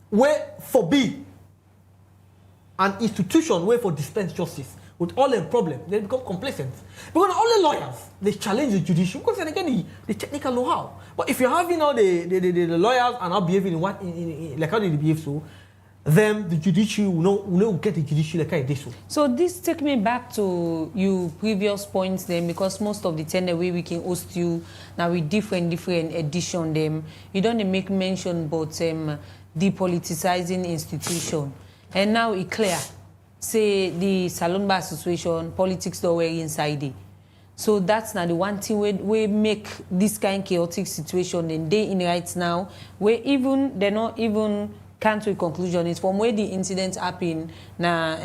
where forbid an institution where for dispense justice with all the problems, they become complacent. Because all the lawyers, they challenge the judiciary because they get the technical know-how. But if you're having all the lawyers are not behaving in like how they behave so, then the judiciary will not get the judiciary like how it is so. So this take me back to your previous points then, because most of the time the way we can host you now with different edition them, you don't make mention about depoliticizing institution. And now it's clear, say the Salon Bar Association, politics don't were inside it. So that's not the one thing we make this kind of chaotic situation and they in right now, where even they're not even come to a conclusion. It's from where the incident happened na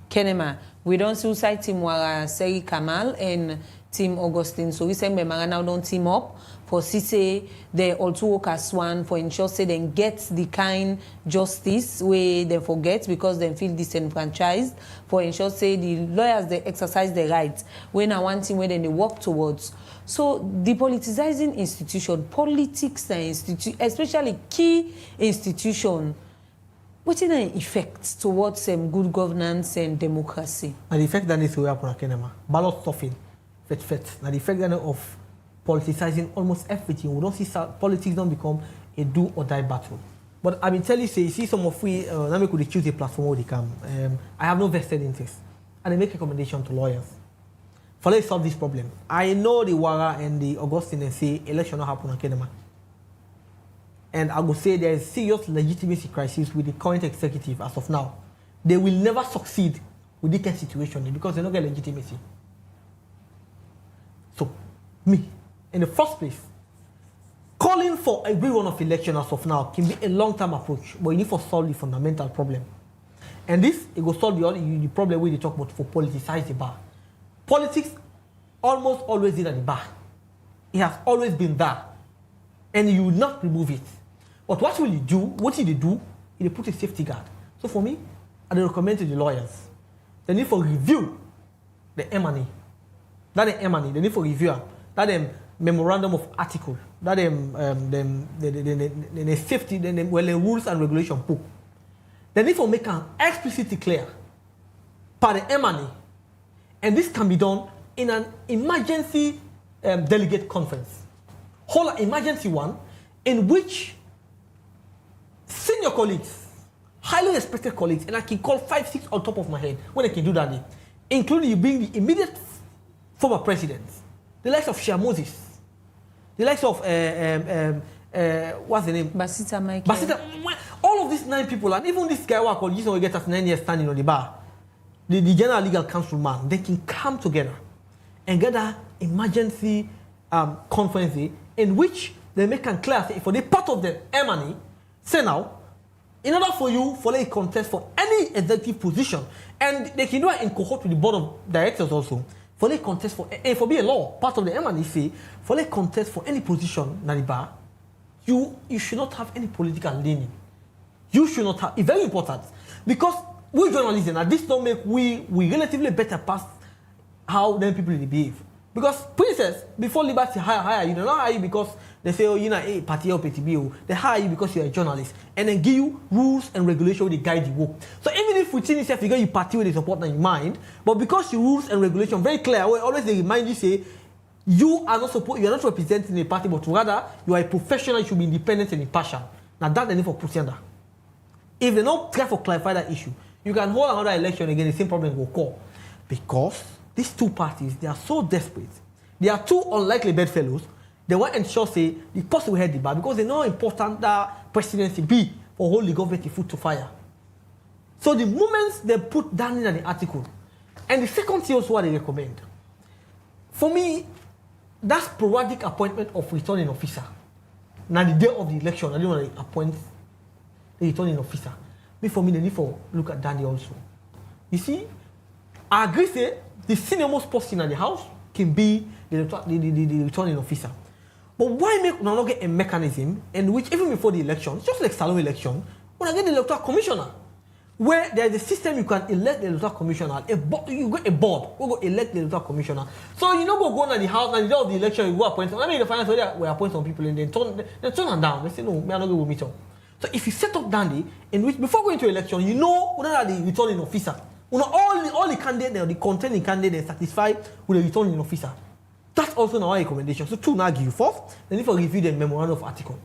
Kenema. We don't suicide team wara Seri Kamal and Team Augustine. So we say we now don't team up for say they also work as one for ensure say they get the kind justice where they forget because they feel disenfranchised for ensure say the lawyers they exercise their rights when I want thing where they work towards. So depoliticizing institution, politics and especially key institution, what is the effect towards good governance and democracy? And the effect that is to happen at Kenema, ballot stuffing, fet. Now the effect that of politicizing almost everything. We don't see politics don't become a do or die battle. But I mean, tell you, say, see some of we, now we could choose a platform where they come. I have no vested interest. And I make recommendation to lawyers. For let's solve this problem. I know the Wara and the Augustine and say election not happen on Kenema. And I will say there is serious legitimacy crisis with the current executive as of now. They will never succeed with this kind of situation because they don't get legitimacy. So, me, in the first place, calling for a rerun of election as of now can be a long-term approach, but you need to solve the fundamental problem. And this, it will solve the problem where they talk about for politicize the bar. Politics almost always is at the bar. It has always been there. And you will not remove it. But what will you do? What did they do? They put a safety guard. So for me, I recommend to the lawyers, they need to review the M&E. That the M&E, they need to review that memorandum of article, that the safety, the rules and regulation book. They need to make an explicitly clear by the M&E. And this can be done in an emergency delegate conference. Hold an emergency one in which senior colleagues, highly respected colleagues, and I can call 5, 6 on top of my head when I can do that, including you being the immediate former presidents, the likes of Shia Moses, the likes of, what's the name? Basita Michael. All of these 9 people, and even this guy who I call, you know, he gets us 9 years standing on the bar. The general legal counsel man, they can come together and get an emergency conference in which they make a clear for the part of the M&E, say now, in order for you for a contest for any executive position, and they can do it in cohort with the board of directors also, for a contest for be a law, part of the M&E say, for a contest for any position, Nariba, you should not have any political leaning. You should not have, it's very important, because we journalists, and this don't make we relatively better past how them people behave. Because princess, before Liberty hire you, they don't hire you because they say, oh, you're not a party or PTB. They hire you because you're a journalist. And then give you rules and regulations where they guide you work. So even if within yourself, you get party with the support in your mind, but because your rules and regulations very clear, always they remind you, say, You are not representing a party, but rather you are a professional. You should be independent and impartial. Now that's the need for putting that. If they don't try to clarify that issue, you can hold another election again. The same problem will occur because these two parties, they are so desperate. They are two unlikely bedfellows. They want to ensure say the person will head the bar because they know how important that presidency be for hold the government foot to fire. So the moment they put that in the article, and the second thing also what they recommend. For me, that's sporadic appointment of returning officer. Now the day of the election, I don't want to appoint the returning officer. For me, they need to look at Dandy also. You see, I agree say the senior most person in the house can be the returning officer. But why make not get a mechanism in which even before the election, just like Salon election, when I get the electoral commissioner, where there is a system you can elect the electoral commissioner, you got a board who go elect the electoral commissioner. So you don't go to the house and the day of the election you go appoint. I mean the finance we appoint some people and then turn them down. They say no, we are not going to meet up. So if you set up Dandy in which before going to election, you know who are the returning officer. You know all the candidates, the contending candidates satisfied with the returning officer. That's also now a recommendation. So two now give you first, then if you review the memorandum of article,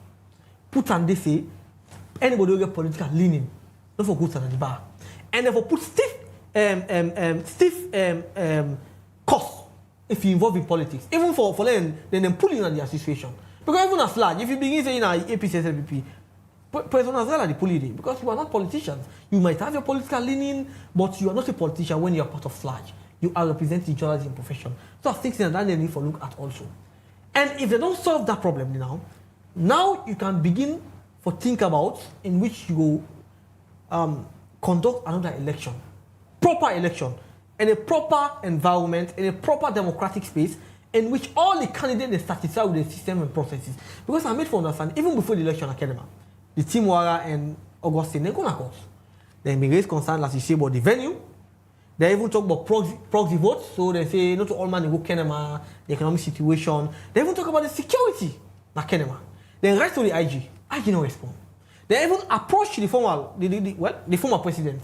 put and they say anybody will get political leaning. Don't for go to the bar. And therefore put stiff cost if you involve in politics. Even for then pulling on the association. Because even as large, if you begin saying APC, SLPP, President as well are the policy because you are not politicians. You might have your political leaning, but you are not a politician when you are part of FLAG. You are representing each other in profession. So I think that they need to look at also. And if they don't solve that problem now you can begin to think about in which you will conduct another election, proper election, in a proper environment, in a proper democratic space, in which all the candidates are satisfied with the system and processes. Because I made for understand, even before the election academy, the Team Wara and Augustine, they go to court. They may raise concern, as you say, about the venue. They even talk about proxy votes. So they say, not all man go Kenema, the economic situation. They even talk about the security na Kenema. Then write to the IG. IG no respond. They even approach the former president,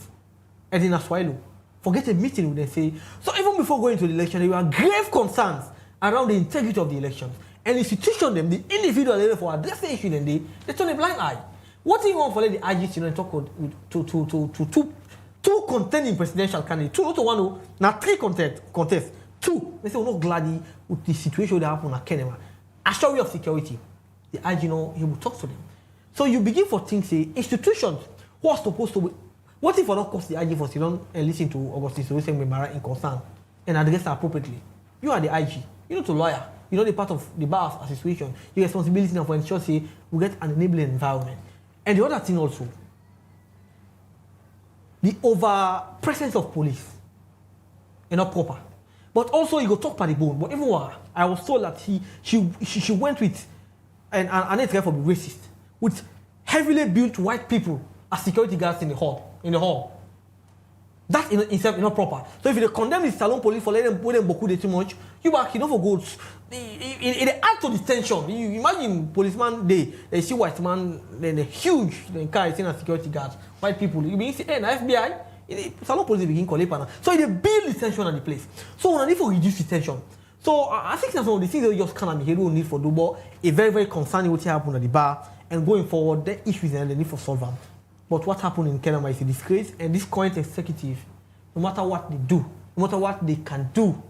Edina Swailu, for get a meeting with them. Say, so even before going to the election, there were grave concerns around the integrity of the elections. And institution them, the individual level for address the issue, then they turn a blind eye. What do you want for the IG to talk two contending presidential candidates? Two, not one, now three contests. Two, they say we're not glad with the situation that happened at Kenema. Assurance of security, the IG he will talk to them. So you begin for things, say, institutions who are supposed to be, what if I don't cost the IG for Sidon and listen to Augustine Soriseng Memara in concern and address appropriately? You are the IG, you're not a lawyer, you're not a part of the bar association. Your responsibility now for ensure say we get an enabling environment. And the other thing also, the over presence of police is not proper. But also you go talk by the bone. But even I was told that she went with and it's for be racist. With heavily built white people as security guards in the hall. That in itself is not proper. So if you condemn the Salon police for letting them beaucoup too much, you back for good. It adds to the tension. You imagine policeman they see white man, then the huge car is in a security guard, white people. You begin say, hey, FBI, Salon police begin calling partner. So it build the tension at the place. So we need to reduce the tension. So I think that's one of the things that just kind of hero need for do, but a very, very concerning what happened at the bar. And going forward, the issues and the need for solve them. But what happened in Kenema is a disgrace, and this current executive, no matter what they do, no matter what they can do,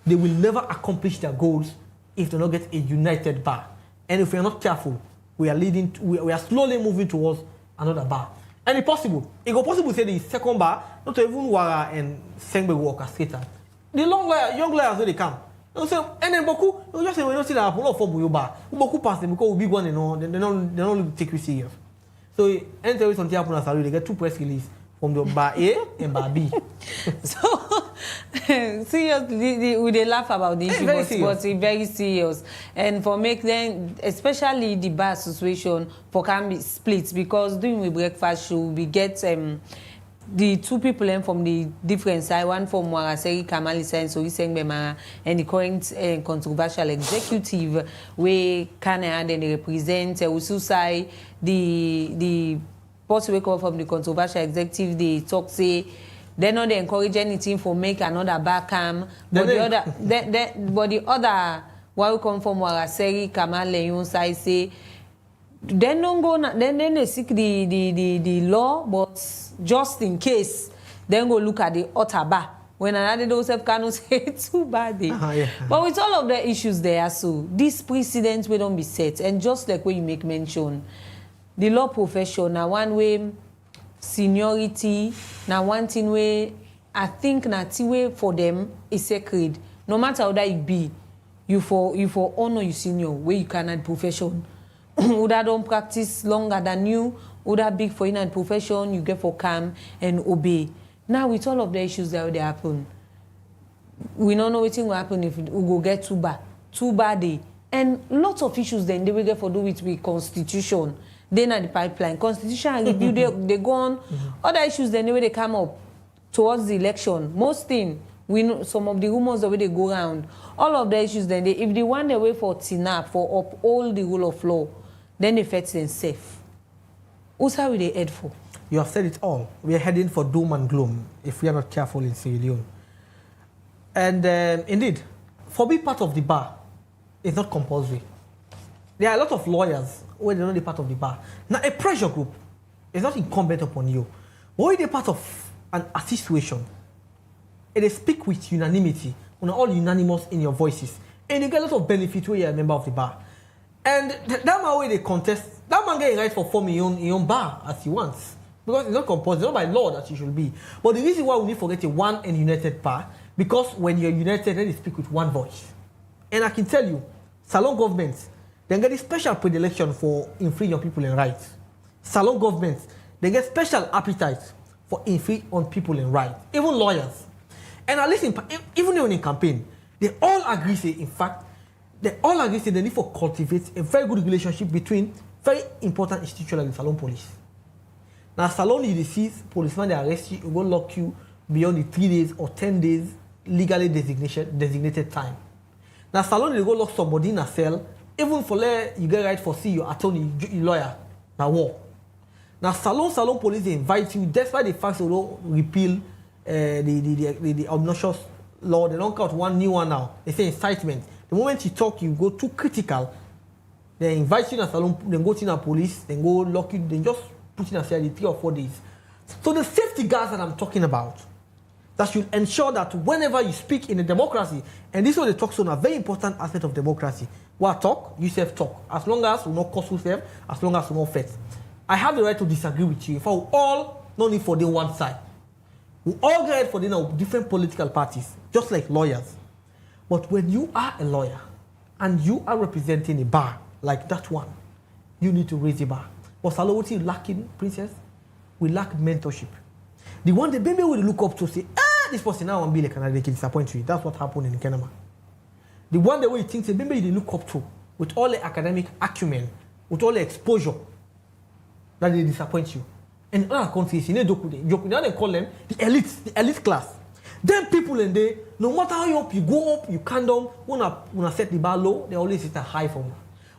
they will never accomplish their goals if they don't get a united bar. And if we are not careful, we are slowly moving towards another bar. And it's possible. It go possible to say the second bar, not even Wara and Sengbe will orchestrate. The young lawyers when they come. And then Boku, you just say we don't see that happen. Not for Buyoba. Boku pass them because we big one, they don't take you serious. So anytime something happen at Salou, they get two press release from the bar A and bar B. So seriously, we they laugh about this issue, but it's very serious. And for make them, especially the bar association, for can be split because during the breakfast show we get the two people from the different side, one from Waraseri Kamalisa and Soriseng Memara, and the current controversial executive where Canada and they represent Ususai, the person who come from the controversial executive, they talk say they're not encourage anything for make another back cam, but the other why we come from Waraseri, Kamale, yon side say, then don't go, then they seek the law, but just in case, then go look at the Otaba. When another those have cannot say too bad. Yeah. But with all of the issues there, so these precedents will don't be set. And just like when you make mention, the law profession, now one way seniority, now one thing way I think that way for them is sacred. No matter how that it be, you for honor your senior where you cannot profession. Would that don't practice longer than you, would that big for in a profession, you get for calm and obey. Now, with all of the issues that will happen, we don't know what will happen if we go get too bad. And lots of issues then they will get for do with the constitution. Then at the pipeline. Constitution and review, they go on. Other issues then the way they come up towards the election. Most thing, we know some of the rumors the way they go around. All of the issues then, if they want their way for TINAP, for uphold the rule of law, then they fetch them safe. Who's how will they head for? You have said it all. We are heading for doom and gloom if we are not careful in Sierra Leone. And indeed, for being part of the bar, it's not compulsory. There are a lot of lawyers who are not a part of the bar. Now, a pressure group is not incumbent upon you. But when you're part of a situation, it is speak with unanimity, when all unanimous in your voices, and you get a lot of benefit when you're a member of the bar. And that man way they contest, that man get a right for forming your own bar as he wants. Because it's not compulsory, it's not by law that you should be. But the reason why we need to get a one and united bar, because when you're united, then they speak with one voice. And I can tell you, Salon governments, they get a special predilection for infringing on people's rights. Salon governments, they get special appetite for infringing on people's rights. Even lawyers. And at least, even in campaign, they all agree, say, in fact, they all agree, say, they need to cultivate a very good relationship between very important institutions like the Salon police. Now, Salon, you see policemen, they arrest you, go lock you beyond the 3 days or 10 days legally designated time. Now, Salon, they go lock somebody in a cell, even for you get right for see your attorney, your lawyer, now war. Now, Salon police, they invite you, despite the fact they don't repeal the obnoxious law, they don't count one new one now. They say incitement. The moment you talk, you go too critical, they invite you in a Salon, then go to the police, then go lock you, then just put in a cell 3 or 4 days. So the safety guards that I'm talking about, that should ensure that whenever you speak in a democracy, and this is what they talk on a very important aspect of democracy, what talk, you self talk. As long as we not cause yourself, as long as we not fight. I have the right to disagree with you. If we all no need for the one side. We all get right for the different political parties, just like lawyers. But when you are a lawyer and you are representing a bar like that one, you need to raise a bar. But Salawati lacking, princess, we lack mentorship. The one the baby will look up to say, this person now and be like they can disappoint you. That's what happened in Kenema. The one the way you think the baby they look up to with all the academic acumen, with all the exposure, that they disappoint you. And other countries, you know, now they call them the elite class. Then people in there, no matter how up you go up, you come down, when I set the bar low, they always set a high for me.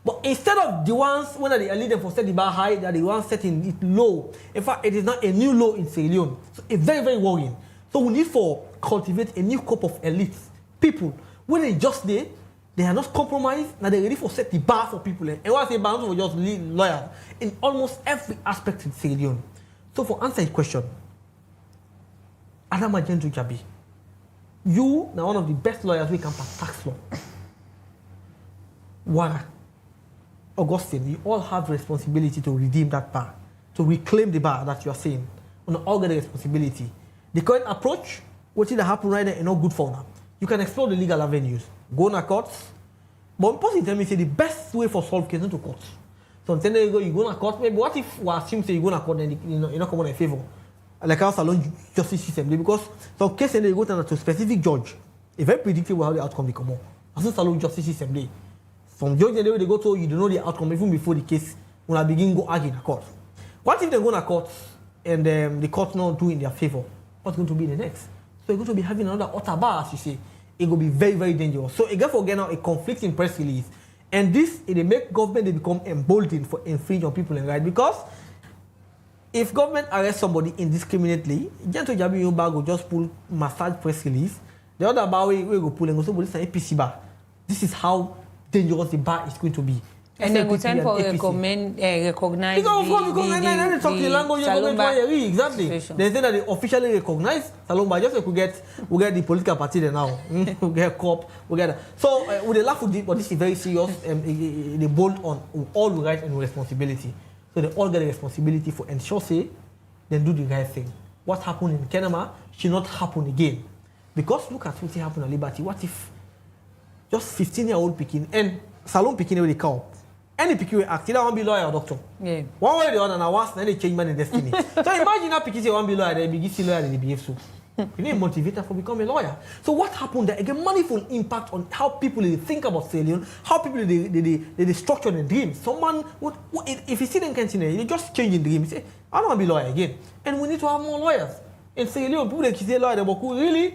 But instead of the ones when they elite them for set the bar high, they are the ones setting it low. In fact, it is not a new low in Sierra Leone. So it's very, very worrying. So we need to cultivate a new crop of elites, people. When they just there, they are not compromised, now they're ready for set the bar for people. And when I say bar, we just lawyers in almost every aspect in Sierra Leone. So for answer your question, Adama Jendu Jabi, you are one of the best lawyers we can pass tax law. Wara, Augustine, you all have responsibility to redeem that bar, to reclaim the bar that you are saying. On all get the responsibility. The current approach, what did happen right now, is not good for them. You can explore the legal avenues, go to courts. But important tell me say the best way for solve case is to court. So until you go to court, maybe what if we assume say you go to court and you're not coming in favor? Like our Salon justice system, because some case and they go to a specific judge, it's very predictable how the outcome will come out. As a Salon justice system, from judge and they go to you don't know the outcome even before the case when I begin go argue in the court. What if they go to court and the court not do in their favor? What's going to be the next? So you're going to be having another utter bar, as you say. It will be very, very dangerous. So again, for now, a conflicting press release. And this, it make government they become emboldened for infringing on people and right. Because if government arrests somebody indiscriminately, Gentle Jabi Yoba will just pull massage press release. The other bar we go pull and go, so this is an APC bar. This is how dangerous the bar is going to be. And they go tend for recognize because they talk the language exactly. Situation. They say that they officially recognize Salomba. Just like we get the political party there now. We get COP, we get that. So with the laugh with this, but this is very serious. They bold on all the rights and responsibility. So they all get the responsibility for ensure say they do the right thing. What happened in Kenema should not happen again. Because look at what happened at Liberty. What if just 15-year-old Pekin and Salon Pekin with the cow? Any Pekin will act, either one be lawyer or doctor. Yeah. One way or the other, and once then they change man in destiny. So imagine that Pekin say one be lawyer, they be give lawyer, they behave so. You need a motivator for become a lawyer. So what happened there? Again, manifold impact on how people think about Sierra Leone, how people they structure their dreams. Someone would, if you see them continue, they just change in dreams. Say, I don't want to be a lawyer again. And we need to have more lawyers. In Sierra Leone, people that say lawyer, they really.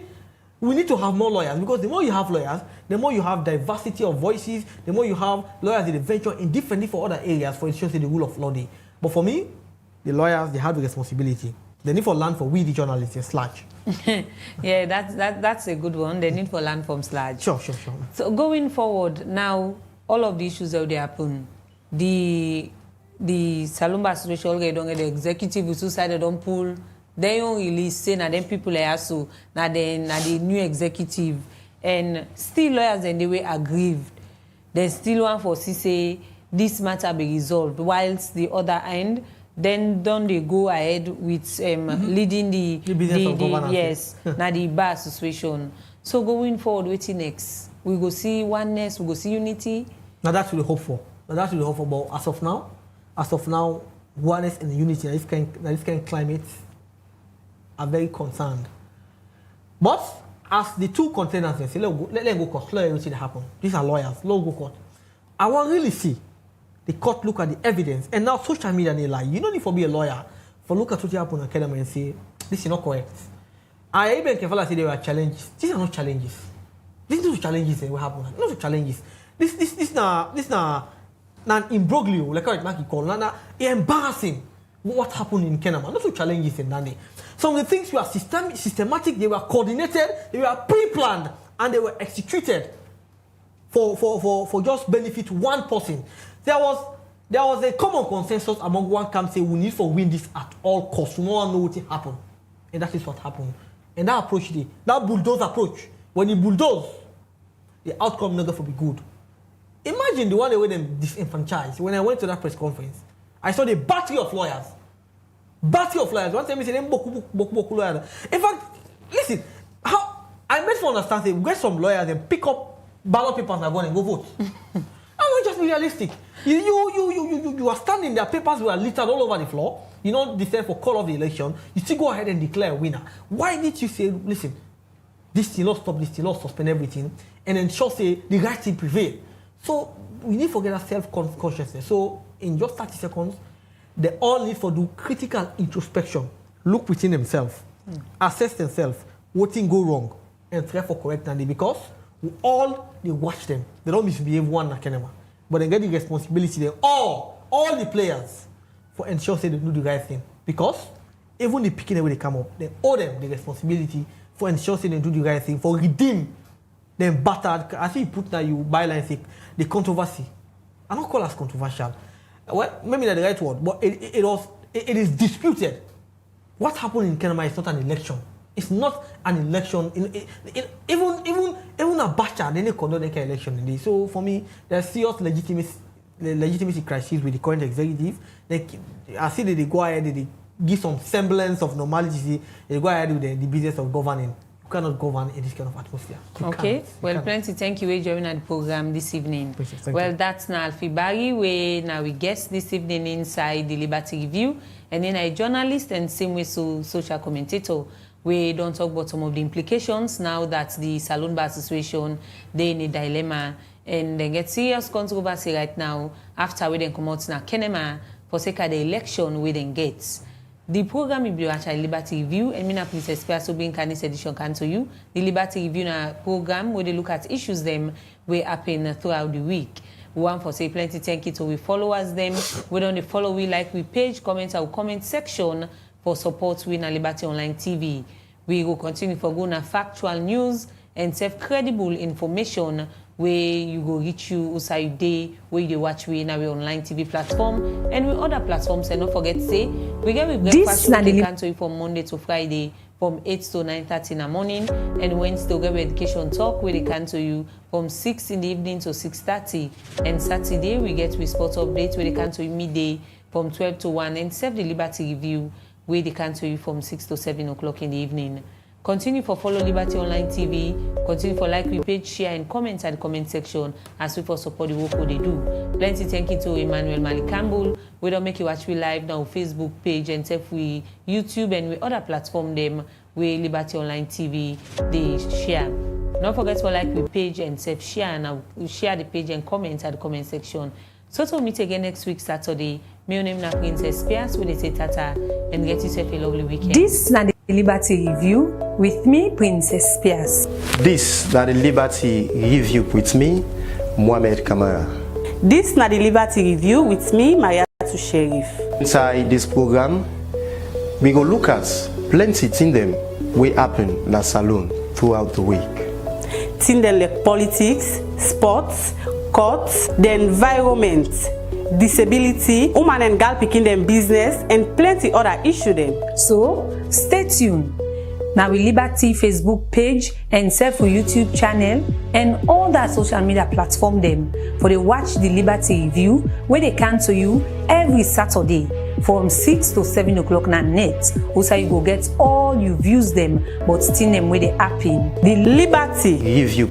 We need to have more lawyers because the more you have lawyers, the more you have diversity of voices, the more you have lawyers that venture in different other areas for ensuring the rule of law. But for me, the lawyers, they have the responsibility. The need for land for we, the journalists, is large. Yeah, that's a good one. The need for land from large. Sure. So going forward, now, all of the issues that they happen, the Salomba situation already don't get the executive with suicide, they don't pull. They don't release, say, now then people are also, now the new executive, and still lawyers and they were aggrieved. They still want for say this matter be resolved, whilst the other end, then don't they go ahead with leading the business of governance. Yes, now the bar association. So going forward, waiting next, we go see oneness, we go see unity. Now that's what we hope for. But as of now, oneness and unity, this kind of climate are very concerned. But as the two contenders, they say, let them go court, let everything happen. These are lawyers, let go court. I want really see the court look at the evidence, and now social media they lie. You don't need to be a lawyer for look at what happened in Academy and say, this is not correct. I even careful say there were challenges. These are not challenges. These are not challenges that will happen. Not challenges. This now an imbroglio, like how it might be called. Now embarrassing what happened in Kenema. Not so challenges in Nani. Some of the things were systematic, they were coordinated, they were pre-planned, and they were executed for just benefit one person. There was a common consensus among one camp saying we need to win this at all costs. No one knows what happened. And that is what happened. And that approach, that bulldoze approach, when you bulldoze, the outcome never will be good. Imagine the one they were disenfranchised. When I went to that press conference, I saw the battery of lawyers. One time he said, boku lawyers. In fact, listen, how I made for understand, say, get some lawyers and pick up ballot papers and go and go vote. I want just be realistic. You are standing there, papers were littered all over the floor. You know, decide for call of the election. You still go ahead and declare a winner. Why did you say, listen, this still not stop, this still not suspend everything, and ensure say the right thing prevail? So we need to get that self-consciousness. So in just 30 seconds, they all need to do critical introspection, look within themselves, assess themselves, what thing go wrong, and try for correcting it, because we all they watch them. They don't misbehave one Kenema, but they get the responsibility. They all the players for ensure say they do the right thing, because even the picking when they come up, they owe them the responsibility for ensure say they do the right thing, for redeem them battered. I think you put that you byline say the controversy. I don't call us controversial. Well, maybe not the right word, but it is disputed. What happened in Kenema is not an election. It's not an election. Even a bachelor, they didn't conduct an election in this. So for me, there's serious legitimacy crisis with the current executive. I see that they go ahead, they give some semblance of normality. They go ahead with the business of governing. You cannot govern in this kind of atmosphere. Okay. Well, plenty. Thank you for joining the program this evening. Well, that's now Alfie Barry, where now we guest this evening inside the Liberty Review, and then a journalist and same way social commentator. We don't talk about some of the implications now that the Salon Bar Association they're in a dilemma and they get serious controversy right now after we then come out now Kenema for sake of the election we then get. The program will be actually Liberty Review, and Mina Princess Piasso being this edition can to you. The Liberty Review na program where they look at issues them will happen throughout the week. We want for say plenty thank you to we followers them. We don't follow we like we page, comment our comment section for support we na Liberty Online TV. We will continue for going factual news and serve credible information where you go reach you outside day where you watch we in our online TV platform and with other platforms. And don't forget to say we get with breakfast we can to you from Monday to Friday from 8 to 9:30 in the morning, and Wednesday we get with education talk where they can to you from 6 in the evening to 6:30, and Saturday we get with sports updates where they can to you midday from 12 to 1, and Serve the Liberty Review where they can to you from 6 to 7 o'clock in the evening. Continue for follow Liberty Online TV. Continue for like we page, share, and comment at the comment section as we for support the work what they do. Plenty thank you to Emmanuel Malik Campbell. We don't make you watch we live now Facebook page and self we YouTube and we other platform them where Liberty Online TV they share. Don't forget to like we page and self share, and we share the page and comment at the comment section. So to meet again next week Saturday. My name is Princess Pierce with the Tata, and get yourself a lovely weekend. This is the Liberty Review with me, Princess Pierce. This is the Liberty Review with me, Mohamed Kamara. This is the Liberty Review with me, Mariatu Sheriff. Inside this program, we go look at plenty things them we happen in the salon throughout the week. Things like politics, sports, courts, the environment, disability, woman and girl picking them business, and plenty other issue them. So stay tuned. Now we Liberty Facebook page and Serve YouTube channel and all that social media platform them for they watch the Liberty Review where they come to you every Saturday from 6 to 7 o'clock na net. Also you go get all you views them but still them where they happen. The Liberty Review.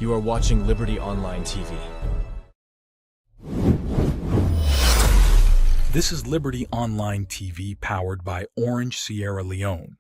You are watching Liberty Online TV. This is Liberty Online TV powered by Orange Sierra Leone.